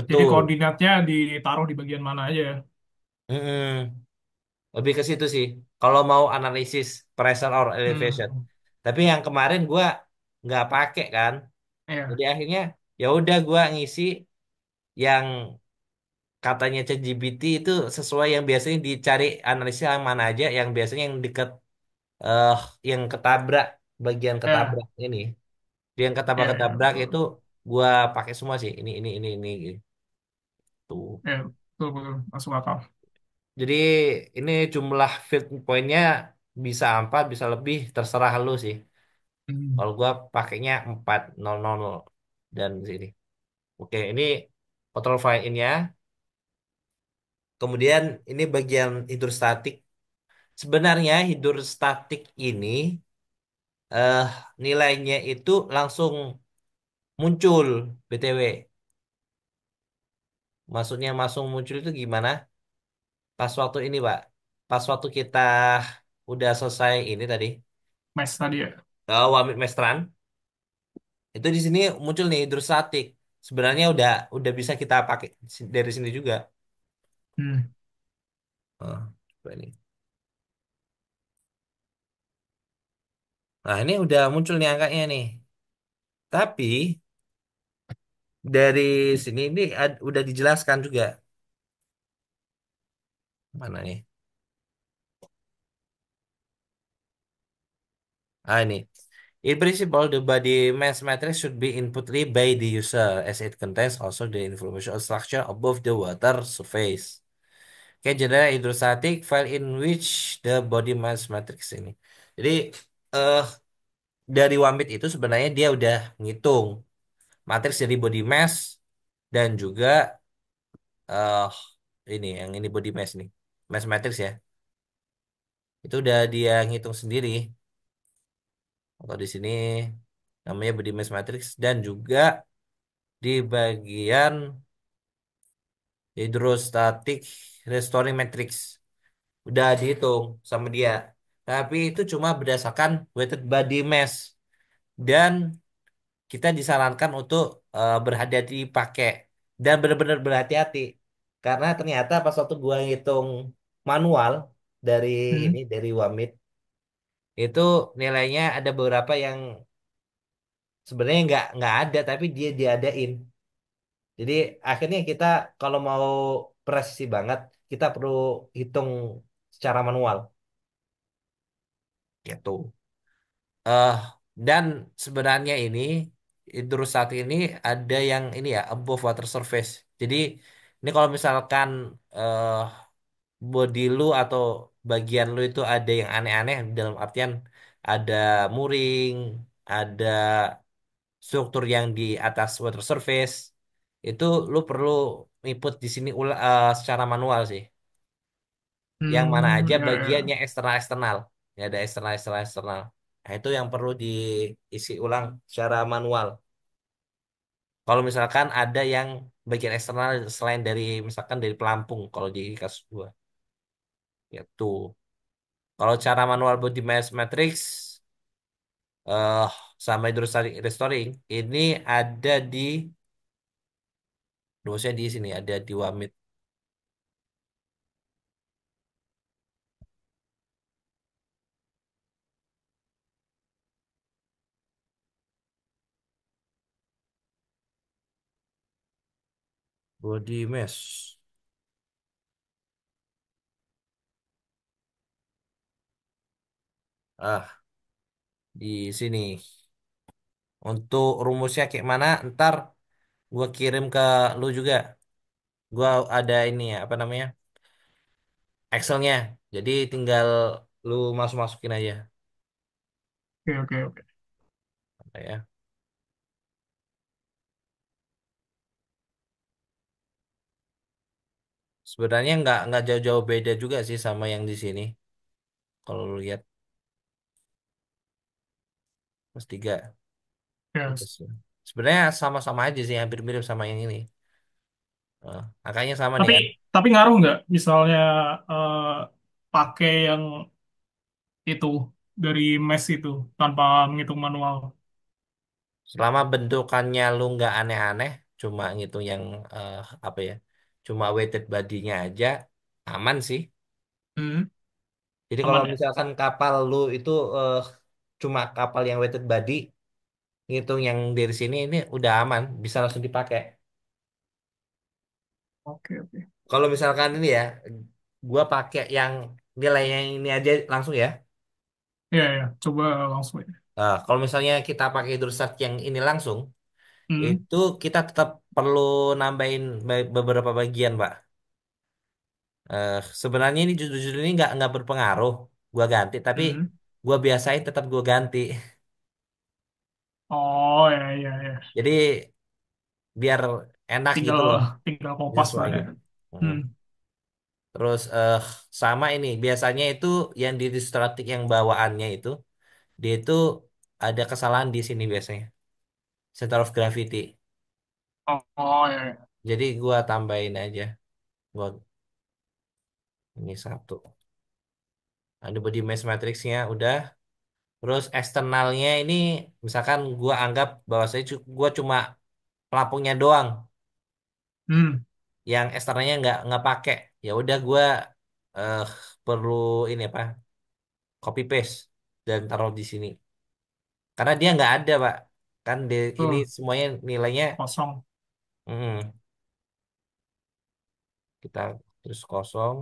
Jadi betul, koordinatnya ditaruh di bagian mana aja. mm-mm, lebih ke situ sih. Kalau mau analisis pressure or elevation. Hmm, Tapi yang kemarin gue nggak pakai kan. ya, Jadi akhirnya ya udah gue ngisi yang katanya ChatGPT itu sesuai yang biasanya dicari analisis yang mana aja yang biasanya yang deket eh yang ketabrak bagian ya, ketabrak ini. Yang ya, ya, ketabrak-ketabrak betul, itu gua pakai semua sih. Ini gitu. ya, betul, betul, masuk akal. Jadi ini jumlah field pointnya bisa 4 bisa lebih terserah lu sih. Hmm. Kalau gua pakainya 4.000 dan sini. Oke, ini control file ini ya. Kemudian ini bagian hidrostatik. Sebenarnya hidrostatik ini eh nilainya itu langsung muncul BTW. Maksudnya langsung muncul itu gimana? Pas waktu ini, Pak. Pas waktu kita udah selesai ini tadi, Mes tadi ya. Wamit Mestran, itu di sini muncul nih hidrostatik. Sebenarnya udah bisa kita pakai dari sini juga. Hmm. Coba ini. Nah, ini udah muncul nih angkanya nih. Tapi dari sini ini udah dijelaskan juga. Mana nih? Ah, ini. In principle, the body mass matrix should be inputly by the user as it contains also the information structure above the water surface. Oke, general hydrostatic file in which the body mass matrix ini. Jadi eh dari Wamit itu sebenarnya dia udah ngitung matriks dari body mass dan juga eh ini yang ini body mass nih. Mass matrix ya. Itu udah dia ngitung sendiri. Atau di sini namanya body mass matrix dan juga di bagian hydrostatic restoring matrix udah dihitung sama dia. Tapi itu cuma berdasarkan weighted body mass dan kita disarankan untuk berhati-hati pakai dan benar-benar berhati-hati karena ternyata pas waktu gua ngitung manual dari ini Hmm. dari Wamit itu nilainya ada beberapa yang sebenarnya nggak ada tapi dia diadain. Jadi akhirnya kita kalau mau presisi banget kita perlu hitung secara manual gitu. eh dan sebenarnya ini hidrostatik ini ada yang ini ya above water surface. Jadi ini kalau misalkan eh body lu atau bagian lu itu ada yang aneh-aneh dalam artian ada muring, ada struktur yang di atas water surface, itu lu perlu input di sini secara manual sih. Yang mana Hmm. aja Ya, bagian ya. yang eksternal-eksternal. Ya ada eksternal-eksternal. Nah, itu yang perlu diisi ulang secara manual. Kalau misalkan ada yang bagian eksternal selain dari misalkan dari pelampung kalau di kasus gua. Ya tuh. Kalau cara manual body mass matrix eh sama hydrostatic restoring ini ada di dosanya di sini ada di Wamit body mass. Ah, di sini. Untuk rumusnya kayak mana ntar gua kirim ke lu juga. Gua ada ini ya, apa namanya? Excelnya. Jadi tinggal lu masuk-masukin aja. Oke, oke, oke. Apa ya. Sebenarnya nggak jauh-jauh beda juga sih sama yang di sini. Kalau lu lihat plus tiga. Ya. Terus, sebenarnya sama-sama aja sih, hampir mirip sama yang ini. Angkanya sama nih Tapi kan. tapi ngaruh nggak misalnya eh, pakai yang itu dari mes itu tanpa menghitung manual? Selama bentukannya lu nggak aneh-aneh, cuma ngitung yang apa ya, cuma weighted body-nya aja, aman sih. Hmm. Jadi kalau Aman ya? misalkan kapal lu itu cuma kapal yang weighted body, ngitung yang dari sini ini udah aman, bisa langsung dipakai. Oke, oke. Kalau misalkan ini ya, gua pakai yang nilainya ini aja langsung ya. Ya, ya. Coba langsung ya. Nah, kalau misalnya kita pakai hidrostat yang ini langsung, Hmm. itu kita tetap perlu nambahin beberapa bagian, Pak. Sebenarnya ini judul-judul ini nggak berpengaruh, gua ganti, tapi Hmm. gua biasain tetap gua ganti. Oh, ya, ya, ya. Jadi biar enak Tinggal gitu loh, tinggal kopas lah ya. nyesuaiin. Hmm. Hmm. Terus sama ini biasanya itu yang di distractic yang bawaannya itu dia itu ada kesalahan di sini biasanya. Center of gravity. Oh, oh ya, ya. Jadi gua tambahin aja. Gua ini satu. Ada body mass matrixnya udah. Terus eksternalnya ini misalkan gua anggap bahwa gua cuma pelampungnya doang, Hmm, yang eksternalnya nggak pakai. Ya udah gua eh perlu ini apa? Copy paste dan taruh di sini. Karena dia nggak ada, Pak. Kan ini tuh semuanya nilainya kosong. kita terus kosong,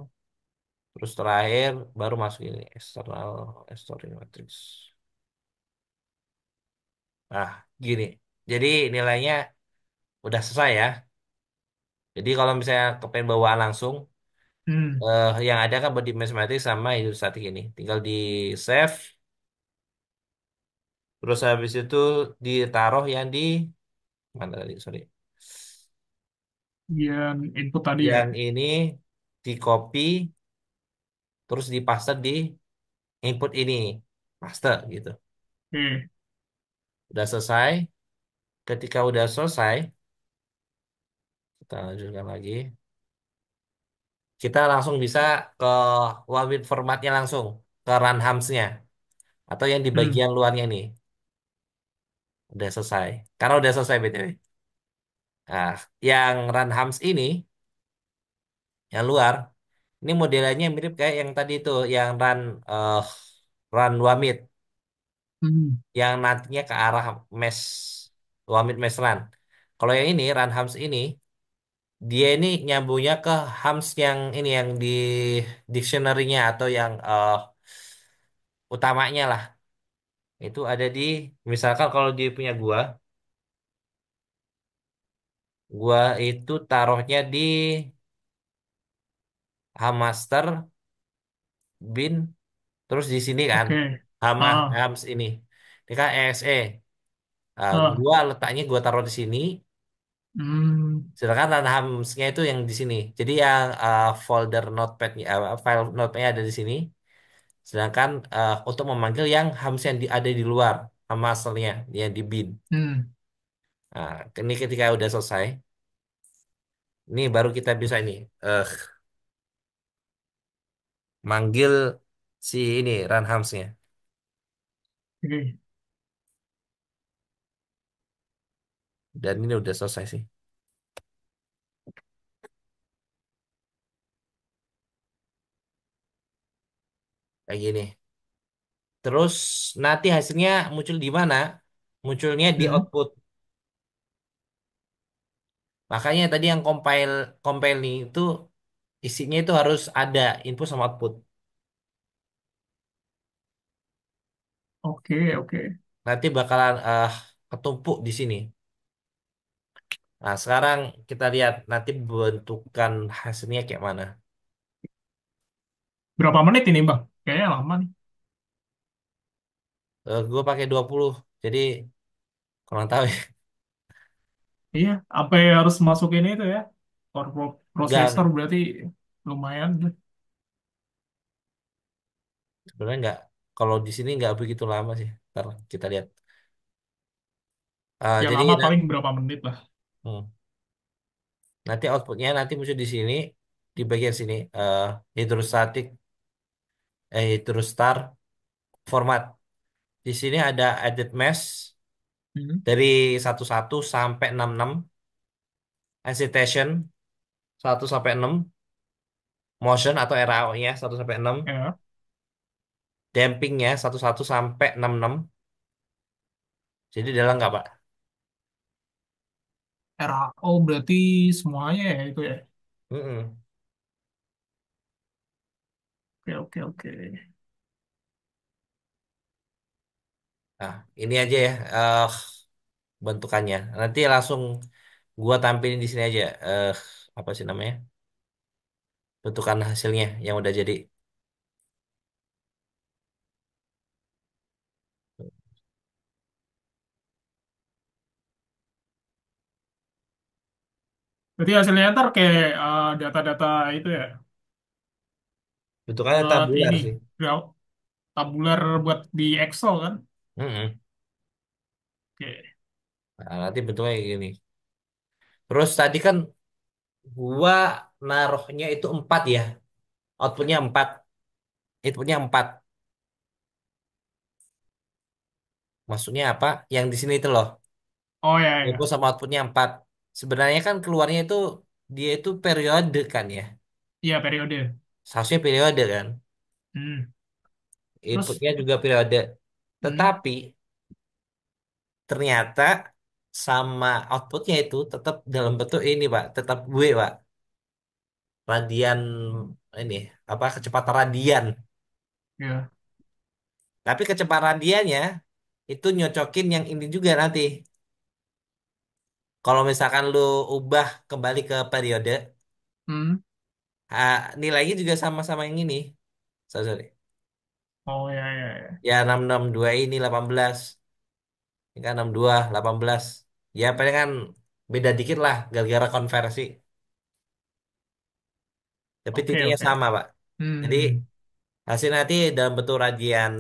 terus terakhir baru masuk ini external storing matrix. Nah, gini. Jadi nilainya udah selesai ya. Jadi kalau misalnya kepengen bawaan langsung, Hmm, yang ada kan body mass matrix sama hidrostatik ini. Tinggal di save, terus habis itu ditaruh yang di mana tadi? Sorry. yang input tadi ya. Yang ini di copy, terus dipaste di input ini, paste gitu. Oke. Udah selesai. Ketika udah selesai, kita lanjutkan lagi. Kita langsung bisa ke Wawin formatnya langsung, ke run hams-nya, atau yang di Hmm, bagian luarnya nih. Udah selesai. Karena udah selesai BTW. Nah, yang run hams ini, yang luar, ini modelannya mirip kayak yang tadi itu, yang eh, run Wamit, hmm, yang nantinya ke arah mesh, Wamit mesh run. Kalau yang ini, run hams ini, dia ini nyambungnya ke hams yang ini, yang di dictionary-nya atau yang utamanya lah. Itu ada di, misalkan kalau dia punya gua itu taruhnya di hamster bin, terus di sini kan oke. Ah, hams ini. Ini kan EXE. ah, Gua letaknya gua taruh di sini, hmm, sedangkan dan hamsnya itu yang di sini. Jadi yang folder notepadnya, file notepad ada di sini. Sedangkan untuk memanggil yang hams yang ada di luar, hamsternya, yang di bin. hmm, Nah, ini ketika udah selesai, ini baru kita bisa ini eh manggil si ini run hams-nya. oke. Dan ini udah selesai sih. Kayak gini. Terus nanti hasilnya muncul di mana? Munculnya di Hmm, output. Makanya tadi yang compiling itu isinya itu harus ada input sama output. oke, oke. Nanti bakalan ketumpuk di sini. Nah, sekarang kita lihat nanti bentukan hasilnya kayak mana. Berapa menit ini, Bang? Kayaknya lama nih. Gue pakai 20. Jadi kurang tahu ya. Iya, sampai harus masukin itu ya. Core processor Enggak, berarti lumayan. sebenarnya enggak. Kalau di sini enggak begitu lama sih. Ntar kita lihat. Yang Jadi lama paling berapa menit lah. hmm, nanti outputnya nanti muncul di sini, di bagian sini. Hidrostatik, hidrostar format. Di sini ada edit mesh Hmm, dari 11 sampai 66, excitation 1 sampai 6, motion atau RAO-nya 1 sampai 6, ya. dampingnya 11 sampai 66. Jadi dalam nggak, Pak? RAO berarti semuanya ya itu ya. Mm-mm. Oke, oke, oke. Nah, ini aja ya bentukannya. Nanti langsung gua tampilin di sini aja. Apa sih namanya? Bentukan hasilnya yang udah jadi. Berarti hasilnya ntar kayak data-data itu ya. bentukannya Buat tabular ini, sih. tabular buat di Excel kan? Mm-mm. Oke. Nah, nanti bentuknya kayak gini. Terus tadi kan gua naruhnya itu 4 ya. Outputnya 4. Inputnya 4. Maksudnya apa? Yang di sini itu loh. Oh ya Input ya. sama outputnya 4. Sebenarnya kan keluarnya itu dia itu periode kan ya. Iya periode. Seharusnya periode kan. Hmm. Terus, Inputnya juga periode. hmm. Tetapi ternyata sama outputnya itu tetap dalam bentuk ini Pak. Tetap gue Pak. Radian ini apa kecepatan radian. Ya. Tapi kecepatan radiannya itu nyocokin yang ini juga nanti. Kalau misalkan lu ubah kembali ke periode, Hmm. nilainya juga sama-sama yang ini. Sorry, sorry. Oh ya ya ya. Ya 662 ini 18. Ini kan 62, 18. Ya paling kan beda dikit lah gara-gara konversi. Tapi Oke titiknya oke. sama, Pak. Jadi Hmm. hasil nanti dalam bentuk radian,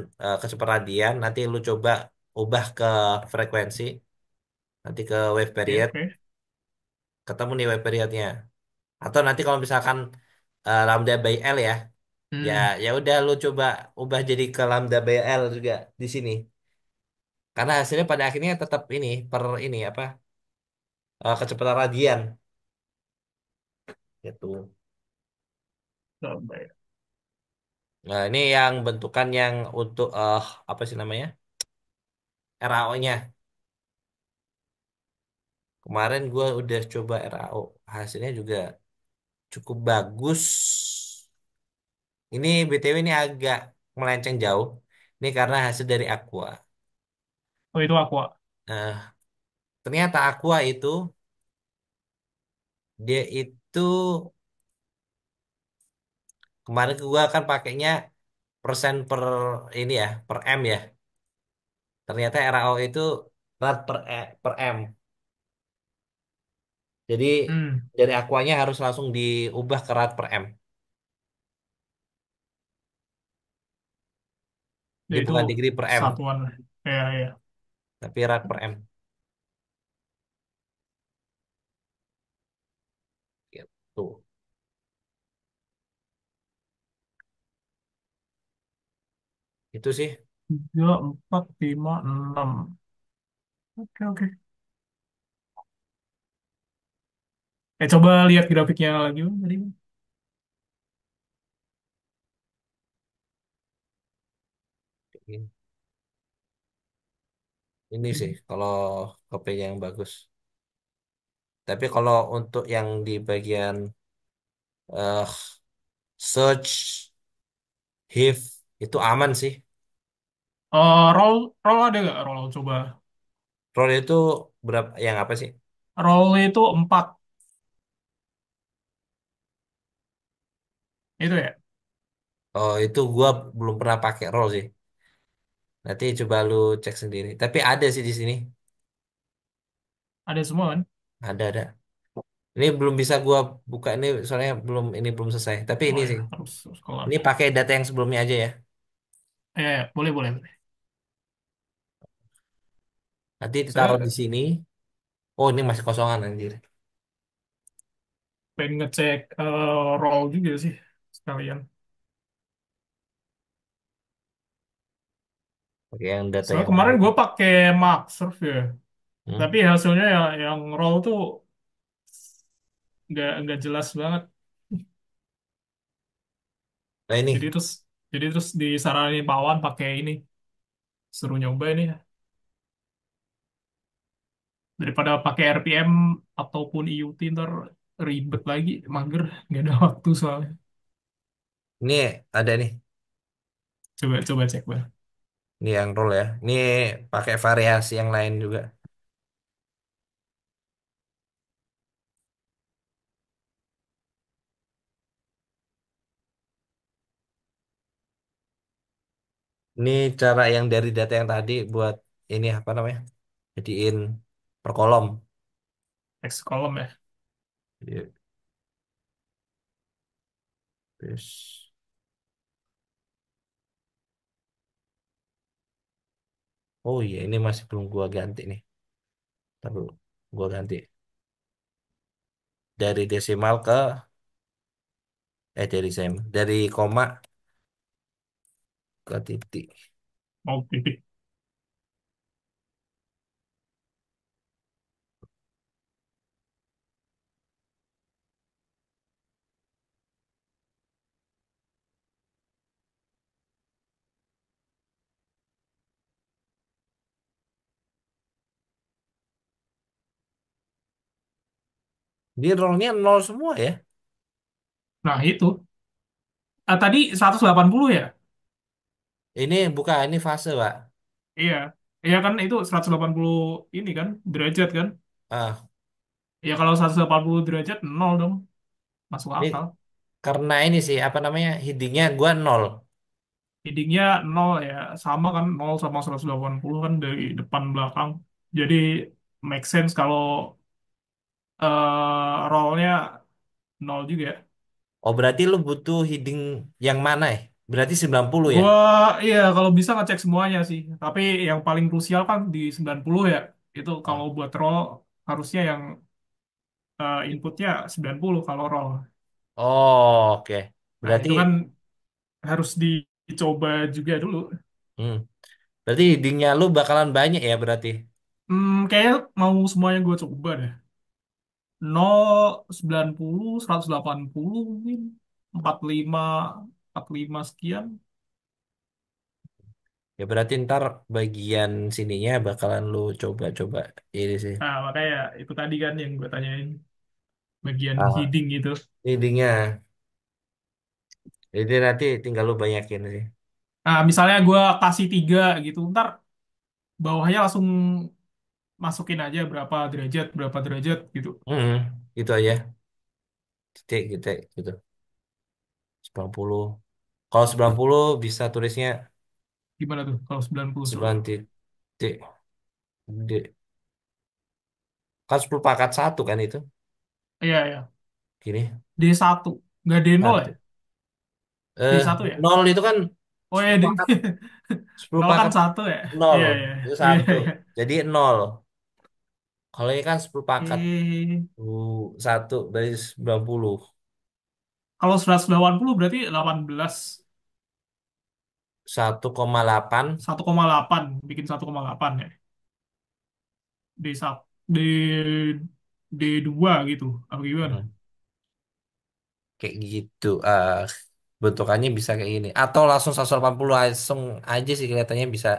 kecepatan radian, nanti lu coba ubah ke frekuensi, nanti ke wave Oke period, oke. ketemu nih wave periodnya. Atau nanti kalau misalkan lambda by L ya, ya Hmm. ya udah lu coba ubah jadi ke lambda by L juga di sini. Karena hasilnya pada akhirnya tetap ini per ini apa kecepatan radian gitu. Coba ya. Nah, ini yang bentukan yang untuk apa sih namanya? RAO-nya. Kemarin gue udah coba RAO, hasilnya juga cukup bagus. Ini BTW ini agak melenceng jauh. Ini karena hasil dari Aqua. Oh itu aqua. Nah, ternyata Aqua itu dia itu kemarin gua kan pakainya persen per ini ya, per M ya. Ternyata RAO itu rad per M. Jadi Hmm. dari Aquanya harus langsung diubah ke rad per M. Ya Jadi itu bukan degree per M, satuan. Ya ya. tapi rad per M. Gitu. Itu sih. 3, 4, 5, 6. Oke oke. Coba lihat grafiknya lagi Bang, tadi. Bang. Ini sih kalau kopi yang bagus. Tapi kalau untuk yang di bagian eh search, HIF itu aman sih. Roll ada nggak roll? Coba. Roll itu berapa yang apa sih? Roll itu 4. Itu ya. Oh, itu gua belum pernah pakai roll sih. Nanti coba lu cek sendiri. Tapi ada sih di sini. Ada semua kan? Ada. Ini belum bisa gua buka ini soalnya belum selesai. Tapi ini Oh ya, sih. harus kelar. Ini pakai data yang sebelumnya aja ya. Boleh boleh boleh. Nanti ditaruh di Saya sini. Oh, ini masih kosongan anjir. pengen ngecek roll juga sih sekalian. Oke, yang data Soalnya yang kemarin lain. gue pakai Maxsurf ya, Hmm. tapi hasilnya yang roll tuh nggak jelas banget. Nah Jadi ini. terus jadi terus disaranin Pak Wan pakai ini, suruh nyoba ini ya. Daripada pakai RPM ataupun IUT ntar ribet lagi, mager, nggak ada waktu soalnya. Ini ada nih. Coba coba cek bang. Ini yang roll ya. Ini pakai variasi yang lain juga. Ini cara yang dari data yang tadi buat ini apa namanya? Jadiin per kolom. X kolom ya. Jadi, terus. Oh iya, ini masih belum gua ganti nih. Tapi gua ganti dari desimal ke dari koma ke titik. Oke. Di rollnya nol semua ya. Nah, itu. Ah, tadi 180 ya? Ini bukan, ini fase, Pak. Iya. Iya kan itu 180 ini kan derajat kan? Ah, Ya kalau 180 derajat nol dong. Masuk ini akal. karena ini sih apa namanya? Headingnya gua nol. Headingnya nol ya. Sama kan nol sama 180 kan dari depan belakang. Jadi make sense kalau rollnya nol juga. Oh, berarti lu butuh heading yang mana ya? Berarti 90 ya? Gua iya kalau bisa ngecek semuanya sih. Tapi yang paling krusial kan di 90 ya. Itu kalau Ah. buat roll harusnya yang inputnya 90 kalau roll. Oh, oke. Nah, Berarti itu kan harus dicoba juga dulu. hmm, berarti headingnya lu bakalan banyak ya berarti. Kayaknya mau semuanya gue coba deh. 0, 90, 180 mungkin. 45, 45 sekian. Ya berarti ntar bagian sininya bakalan lu coba-coba ini sih. Nah, makanya itu tadi kan yang gue tanyain. Bagian Ah, heading itu. headingnya. Jadi nanti tinggal lu banyakin sih. Nah, misalnya gue kasih 3 gitu. Ntar bawahnya langsung masukin aja berapa derajat gitu. Hmm, gitu aja. Titik, gitu. 90. Kalau 90 bisa tulisnya Gimana tuh kalau 90 coba? 9 titik D. Kan 10 pangkat satu kan itu. Iya, iya. Gini. D1. Nggak D0 ya? Satu. Eh, D1 ya? nol itu kan Oh ya, 10 pangkat 10 nol kan pangkat satu ya? nol. Iya, iya. Itu Iya, satu. iya. Jadi nol. Kalau ini kan 10 pangkat Eh, satu dari 90. kalau 180 berarti 18. 1,8. 1,8. Bikin 1,8 ya. D1. D2 gitu. Apa gimana? Hmm, kayak gitu. Bentukannya bisa kayak gini. Atau langsung 180 langsung aja sih kelihatannya bisa.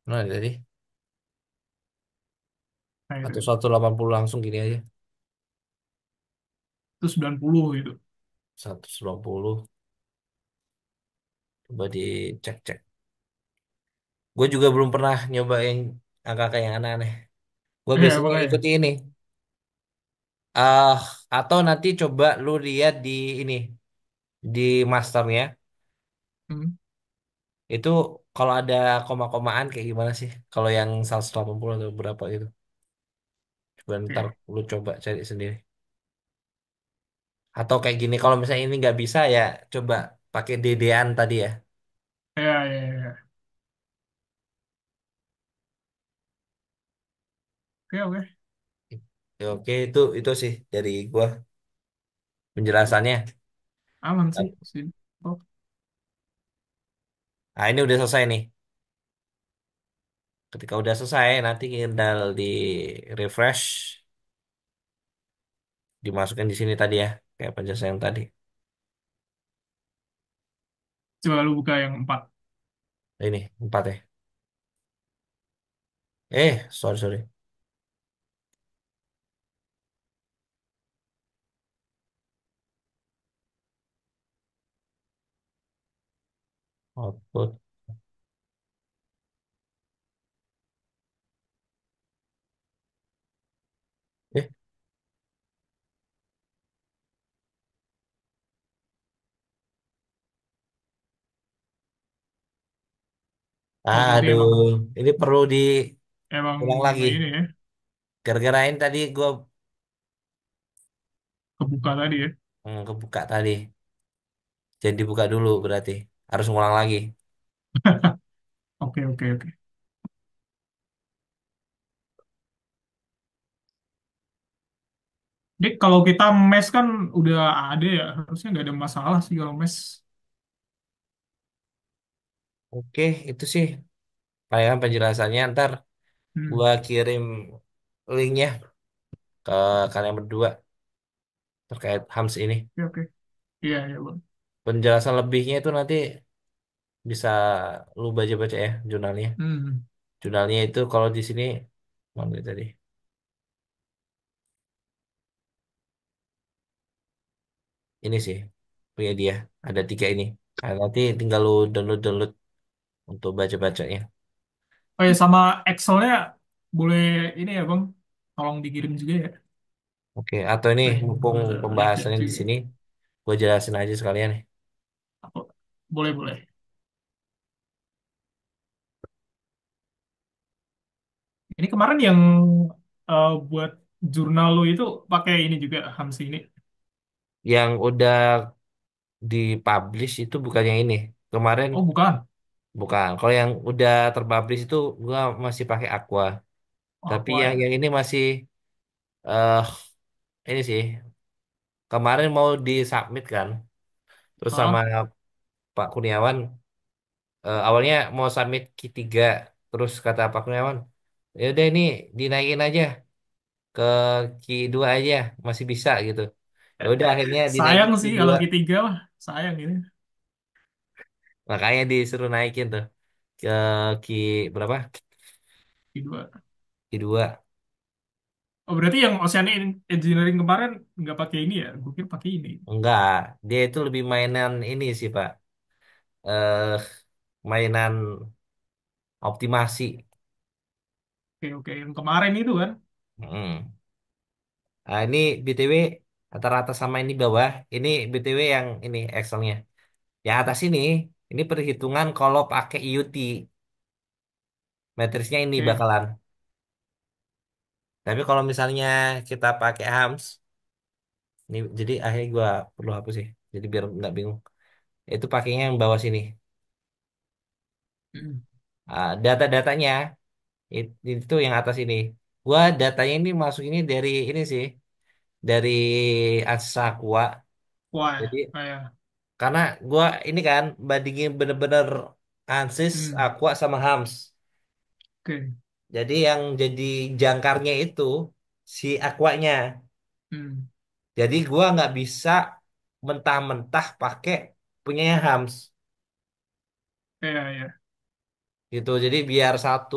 Nah, jadi Nah, atau 180 langsung gini aja. itu 90 gitu. 190. Coba dicek-cek. Gue juga belum pernah nyobain angka-angka yang aneh-aneh. Gue Iya, biasanya makanya. ikuti ini. ah atau nanti coba lu lihat di ini di masternya Hmm. itu kalau ada koma-komaan kayak gimana sih? Kalau yang 180 atau berapa gitu. Coba ntar Oke. lu coba cari sendiri. Atau kayak gini kalau misalnya ini nggak bisa ya coba pakai dedean tadi ya. Iya, iya, iya. Oke, oke. Ya, oke itu sih dari gua penjelasannya. Aman sih. Simple. Nah ini udah selesai nih. Ketika udah selesai nanti tinggal di refresh, dimasukkan di sini tadi ya, kayak penjelasan yang tadi. Coba lu buka yang 4. Ini empat ya. Sorry. Output. Eh, Oh, berarti aduh, emang ini perlu emang diulang lagi. ini ya, Gara-gara ini tadi gua kebuka tadi ya. kebuka tadi. Jadi dibuka dulu berarti. Harus ngulang lagi. Oke, oke, oke. Jadi kalau kita mes kan udah ada ya, harusnya nggak ada masalah sih kalau mes. Oke, itu sih palingan penjelasannya. Ntar Hmm, gua kirim linknya ke kalian berdua terkait HAMS ini. oke, oke. Iya, iya, Bang. Penjelasan lebihnya itu nanti bisa lu baca-baca ya jurnalnya. Hmm. Jurnalnya itu kalau di sini mana tadi? Ini sih punya dia. Ada tiga ini. Nah, nanti tinggal lu download untuk baca-bacanya. Oh ya, sama Excelnya boleh ini ya, Bang. Tolong dikirim juga ya. Oke, atau ini Pengen mumpung gua lihat-lihat pembahasannya di juga. sini, gue jelasin aja sekalian nih. Boleh, boleh. Ini kemarin yang buat jurnal lu itu pakai ini juga Hamsi ini. Yang udah dipublish itu bukan yang ini. Kemarin Oh, bukan. bukan. Kalau yang udah terpublish itu gua masih pakai Aqua. Oh, Tapi Aqua yang ya. ini masih eh ini sih kemarin mau disubmit kan. Terus sama Ah, Pak Kurniawan awalnya mau submit Q3. Terus kata Pak Kurniawan, ya udah ini dinaikin aja ke Q2 aja, masih bisa gitu. Ya udah akhirnya dinaikin sayang sih Q2. kalau Q3 mah. Sayang ini. Makanya disuruh naikin tuh ke Q berapa? Q2. Q2. Oh, berarti yang Oceanic Engineering kemarin nggak pakai ini ya? Gue kira pakai ini. Enggak, dia itu lebih mainan ini sih Pak. Eh, mainan optimasi. Oke, oke. Yang kemarin itu kan. Mm. Nah, ini BTW rata-rata sama ini bawah. Ini BTW yang ini Excelnya. Yang atas ini perhitungan kalau pakai IoT. Matrisnya ini Oke. bakalan. Tapi kalau misalnya kita pakai HAMS, ini jadi akhirnya gua perlu hapus sih. Jadi biar nggak bingung. Itu pakainya yang bawah sini. Hmm. Data-datanya itu yang atas ini. Gua datanya ini masuk ini dari ini sih, dari Asakwa. Wah ya. Jadi Ah, ya. karena gua ini kan bandingin bener-bener Ansys, Hmm. Aqua sama Hams. Oke. Jadi yang jadi jangkarnya itu si Aquanya. Hmm. Jadi gua nggak bisa mentah-mentah pakai punyanya Hams Iya, iya. gitu. Jadi biar satu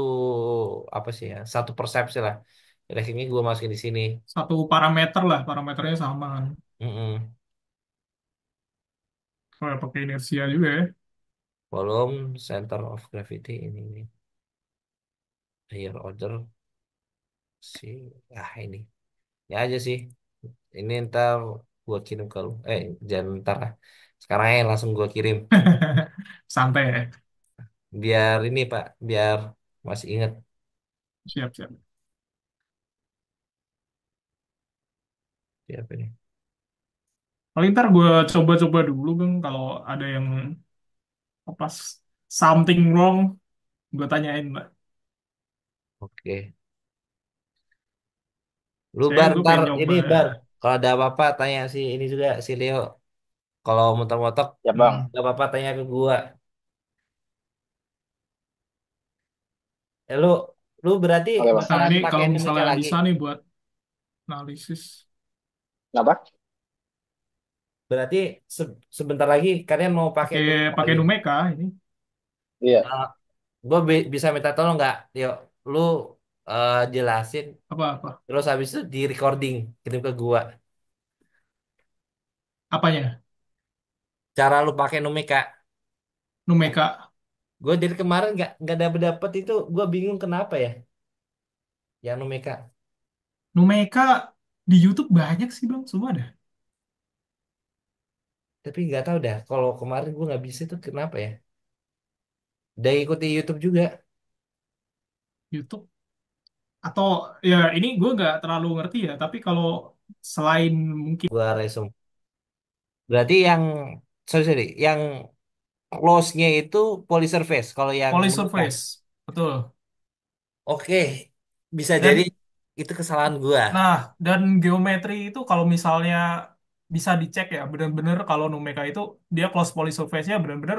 apa sih ya, satu persepsi lah. Jadi akhirnya gua masukin di sini. Satu parameter lah. Parameternya sama kan. Mm-mm. Oh, ya, pakai inersia juga ya. Volume, center of gravity ini higher order si ini ya aja sih ini ntar gua kirim ke lu jangan ntar lah sekarang aja langsung gua kirim Santai ya. biar ini Pak biar masih ingat Siap, siap. siapa ini. Paling ntar gue coba-coba dulu bang. Kalau ada yang apa something wrong, gue tanyain mbak. Oke lu Saya bar gue ntar pengen ini nyoba. bar kalau ada apa-apa tanya si ini juga si Leo kalau mentok-mentok Ya Hmm. Bang, gak apa-apa tanya ke gua lu lu berarti oke Bang. Nah bakalan ini pakai kalau Numika misalnya lagi bisa nih buat analisis. Kenapa? berarti sebentar lagi kalian mau pakai Pakai Numika pakai lagi. Numeka ini. Iya, Gue bisa minta tolong nggak, yuk lu jelasin, Apa-apa? terus habis itu di recording kirim ke gua. Apanya? Cara lu pakai Numika. Numeka. Gue dari kemarin nggak dapet dapet itu, gue bingung kenapa ya, yang Numika. Numeka di YouTube banyak sih bang, semua ada. Tapi nggak tahu dah, kalau kemarin gue nggak bisa itu kenapa ya. Udah ikuti YouTube juga. YouTube atau ya ini gue nggak terlalu ngerti ya. Tapi kalau selain mungkin Gua resume. Berarti yang sorry, sorry, yang close-nya itu poly surface kalau yang Numeka. Polysurface, betul. Oke, bisa jadi Dan itu kesalahan gua. nah, dan geometri itu kalau misalnya bisa dicek ya, benar-benar kalau Numeka itu dia close polysurface-nya benar-benar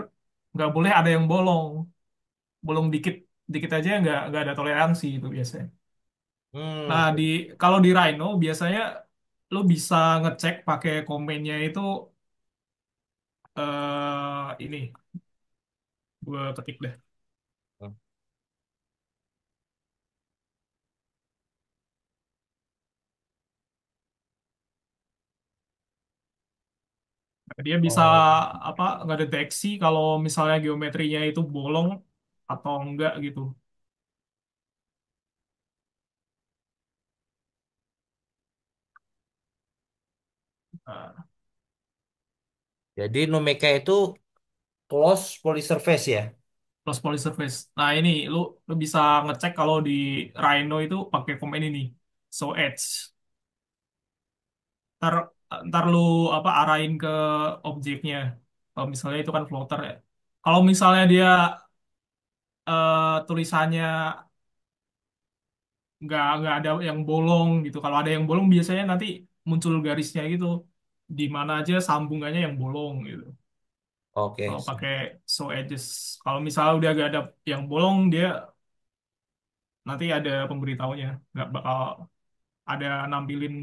nggak boleh ada yang bolong, bolong dikit, dikit aja nggak ada toleransi itu biasanya. Hmm, Nah, kalau di Rhino biasanya lo bisa ngecek pakai komennya itu ini gue ketik deh. Dia bisa oh, apa ngedeteksi kalau misalnya geometrinya itu bolong atau enggak gitu. Nah, jadi Numeka itu close poly surface ya. plus polysurface. Nah ini lu bisa ngecek kalau di Rhino itu pakai komen ini, so edge. Ntar ntar lu apa arahin ke objeknya. Kalau misalnya itu kan floater ya. Kalau misalnya dia tulisannya nggak ada yang bolong gitu. Kalau ada yang bolong biasanya nanti muncul garisnya gitu. Di mana aja sambungannya yang bolong gitu. Oke, Kalau pakai so edges. Kalau misalnya udah gak ada yang bolong, dia nanti ada pemberitahunya. Nggak bakal ada nampilin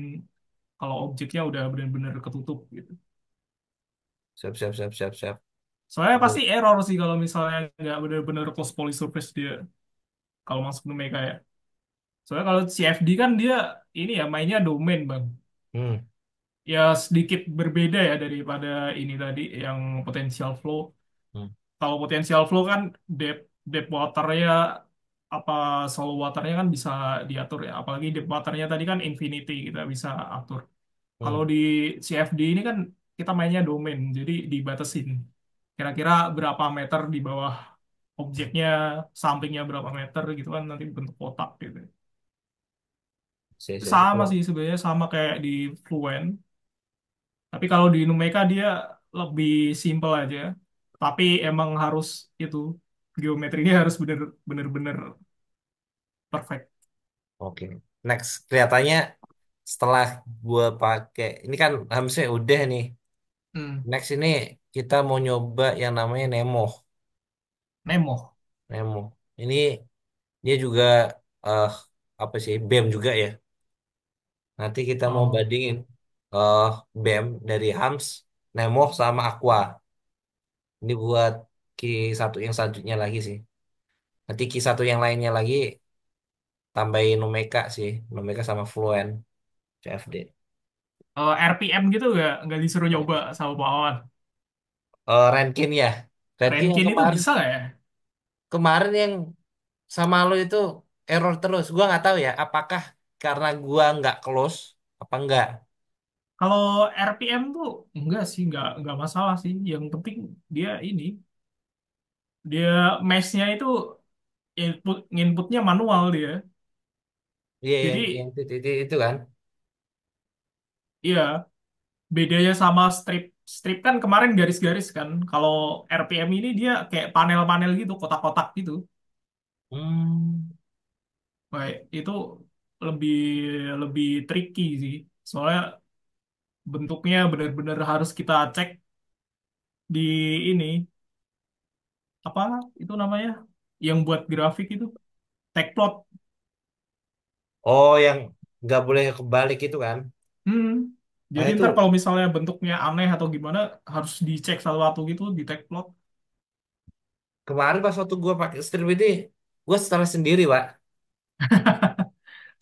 kalau objeknya udah benar-benar ketutup gitu. siap siap siap siap siap. Soalnya Aduh. pasti error sih kalau misalnya nggak benar-benar close polysurface dia kalau masuk ke Mega ya. Soalnya kalau CFD kan dia ini ya mainnya domain bang. Hmm, Ya sedikit berbeda ya daripada ini tadi yang potential flow. hmm, Kalau potential flow kan depth depth waternya apa shallow waternya kan bisa diatur ya. Apalagi depth waternya tadi kan infinity kita bisa atur. Kalau hmm. di CFD ini kan kita mainnya domain, jadi dibatasin. Kira-kira berapa meter di bawah objeknya, sampingnya berapa meter gitu kan nanti bentuk kotak gitu. Siap, siap, Sama siap. sih sebenarnya sama kayak di Fluent. Tapi kalau di Numeka dia lebih simple aja. Tapi emang harus itu geometrinya harus bener-bener perfect. Oke. Next, kelihatannya setelah gua pakai, ini kan harusnya udah nih. Hmm. Next ini kita mau nyoba yang namanya Nemo. Nemo. Nemo. Ini dia juga eh apa sih BEM juga ya. Nanti kita mau Oh, bandingin eh BEM dari Hams, Nemo sama Aqua. Ini buat Q1 yang selanjutnya lagi sih. Nanti Q1 yang lainnya lagi tambahin Numeka sih. Numeka sama Fluent CFD. RPM gitu nggak disuruh nyoba sama Pak Awan. Rankin ya. Rankin yang Rankin itu kemarin bisa nggak ya? kemarin yang sama lo itu error terus. Gua nggak tahu ya. Apakah karena gua nggak close apa enggak? Kalau RPM tuh enggak sih, nggak masalah sih. Yang penting dia ini, dia mesh-nya itu inputnya manual dia. Iya yang Jadi itu kan. iya, bedanya sama strip. Strip kan kemarin garis-garis kan. Kalau RPM ini dia kayak panel-panel gitu, kotak-kotak gitu. Hmm, Baik, itu lebih lebih tricky sih. Soalnya bentuknya benar-benar harus kita cek di ini apa itu namanya? Yang buat grafik itu tagplot. oh yang nggak boleh kebalik itu kan? Hmm. Nah Jadi ntar itu kalau misalnya bentuknya aneh atau gimana harus dicek satu-satu gitu di tagplot. kemarin pas waktu gua pakai strip ini, gua setelah sendiri, Pak.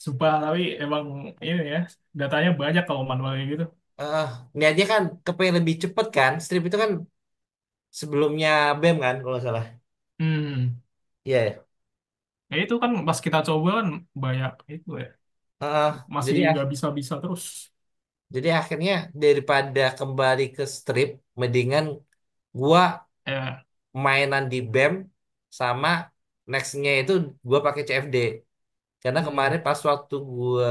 Sumpah, tapi emang ini ya datanya banyak kalau manualnya gitu. Eh, ini aja kan kepengen lebih cepet kan? Strip itu kan sebelumnya BEM kan, kalau nggak salah. Hmm. Iya, ya. Ya itu kan pas kita coba kan banyak itu ya. Masih Jadi nggak bisa-bisa terus. jadi akhirnya daripada kembali ke strip, mendingan gua Ya. mainan di BEM sama nextnya itu gua pakai CFD. Karena Hmm. kemarin pas waktu gua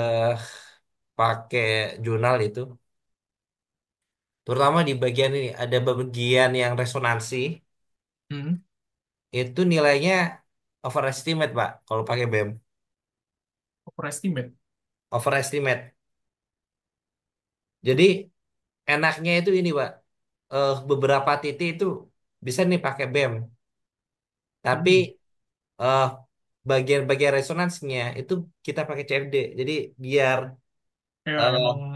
pakai jurnal itu, terutama di bagian ini ada bagian yang resonansi. Hmm, itu nilainya overestimate Pak kalau pakai BEM. overestimate. Overestimate. Jadi enaknya itu ini Pak, beberapa titik itu bisa nih pakai BEM, tapi Hmm. eh, bagian-bagian resonansnya itu kita pakai CFD. Jadi biar Ya emang eh,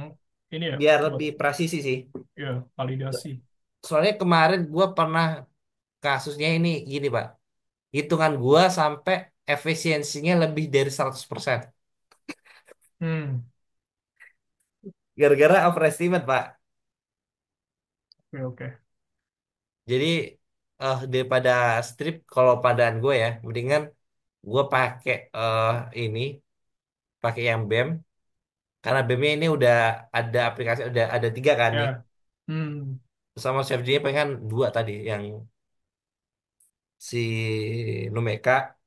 ini ya biar buat lebih presisi sih. ya validasi. Soalnya kemarin gua pernah kasusnya ini gini Pak, hitungan gua sampai efisiensinya lebih dari 100% Hmm, gara-gara overestimate Pak. oke oke. Jadi daripada strip, kalau padaan gue ya, mendingan gue pakai ini, pakai yang BEM, karena BEM-nya ini udah ada aplikasi, udah ada 3 kan nih. Ya. Hmm. Sama CFD-nya pengen 2 tadi, yang si Numeka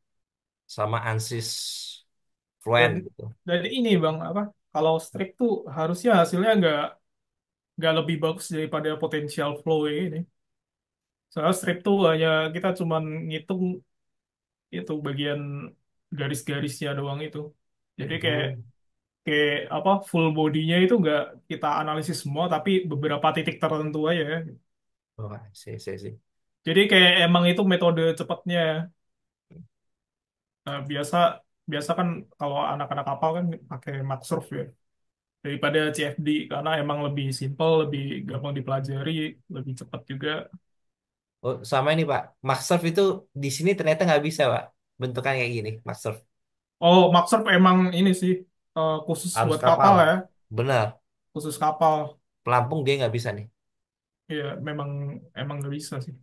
sama Ansys Dan Fluent gitu. dan ini Bang apa? Kalau strip tuh harusnya hasilnya nggak lebih bagus daripada potential flow ini. Soalnya strip tuh hanya kita cuman ngitung itu bagian garis-garisnya doang itu. Jadi kayak Hmm. kayak apa full bodinya itu nggak kita analisis semua tapi beberapa titik tertentu aja. Oh, sih. Jadi kayak emang itu metode cepatnya. Nah, biasa biasa kan kalau anak-anak kapal kan pakai Maxsurf ya daripada CFD karena emang lebih simple, lebih gampang dipelajari, lebih cepat juga. Oh, sama ini Pak, Maxsurf itu di sini ternyata nggak bisa Pak, bentukannya kayak gini, Maxsurf. Oh, Maxsurf emang ini sih khusus Harus buat kapal. kapal ya, Benar, khusus kapal. pelampung dia nggak bisa nih. Iya, memang emang nggak bisa sih.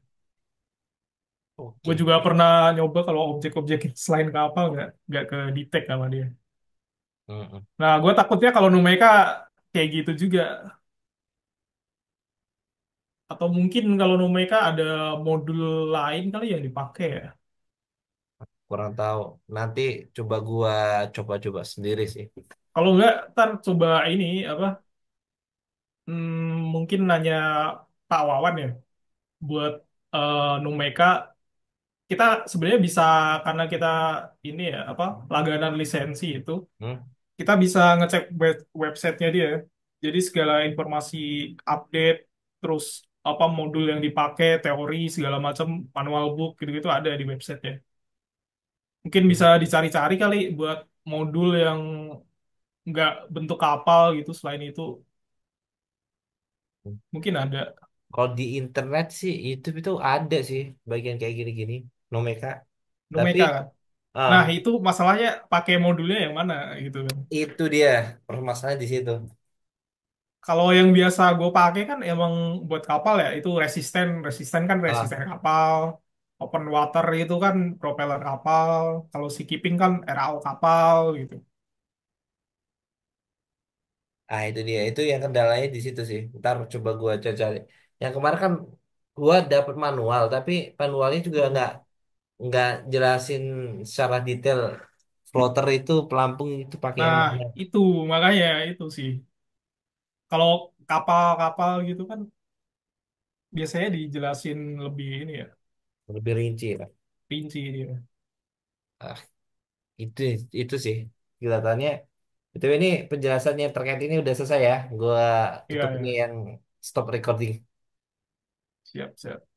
Gue Oke. juga pernah nyoba kalau objek-objek selain kapal nggak ke detect sama dia. Mm-mm. Nah, gue takutnya kalau Numeka kayak gitu juga. Atau mungkin kalau Numeka ada modul lain kali yang dipakai ya. Kurang tahu. Nanti gua coba-coba sendiri sih. Kalau nggak, ntar coba ini apa? Mungkin nanya Pak Wawan ya buat Numeka. Kita sebenarnya bisa karena kita ini ya apa langganan lisensi itu, Hmm? kita bisa ngecek websitenya dia. Jadi segala informasi update, terus apa modul yang dipakai, teori segala macam, manual book gitu-gitu ada di websitenya. Mungkin bisa dicari-cari kali buat modul yang nggak bentuk kapal gitu. Selain itu mungkin ada Kalau di internet sih YouTube itu ada sih bagian kayak gini-gini, Nomeka. Tapi Numeka kan. ah Nah itu masalahnya pakai modulnya yang mana gitu kan. itu dia permasalahannya di situ. Kalau yang biasa gue pakai kan emang buat kapal ya itu resisten, resisten kan Ah, resisten kapal, open water itu kan propeller kapal, kalau sea kan RAO kapal gitu. itu dia. Itu yang kendalanya di situ sih. Ntar coba gua cari. Yang kemarin kan gua dapet manual, tapi manualnya juga Hmm. nggak jelasin secara detail floater itu, pelampung itu pakai yang Nah mana. itu makanya itu sih. Kalau kapal-kapal gitu kan biasanya dijelasin lebih ini ya, Lebih rinci lah. rinci dia. Ah, itu itu sih kelihatannya. Itu ini penjelasannya terkait ini udah selesai ya. Gua Iya tutup ini ya, yang stop recording. siap siap.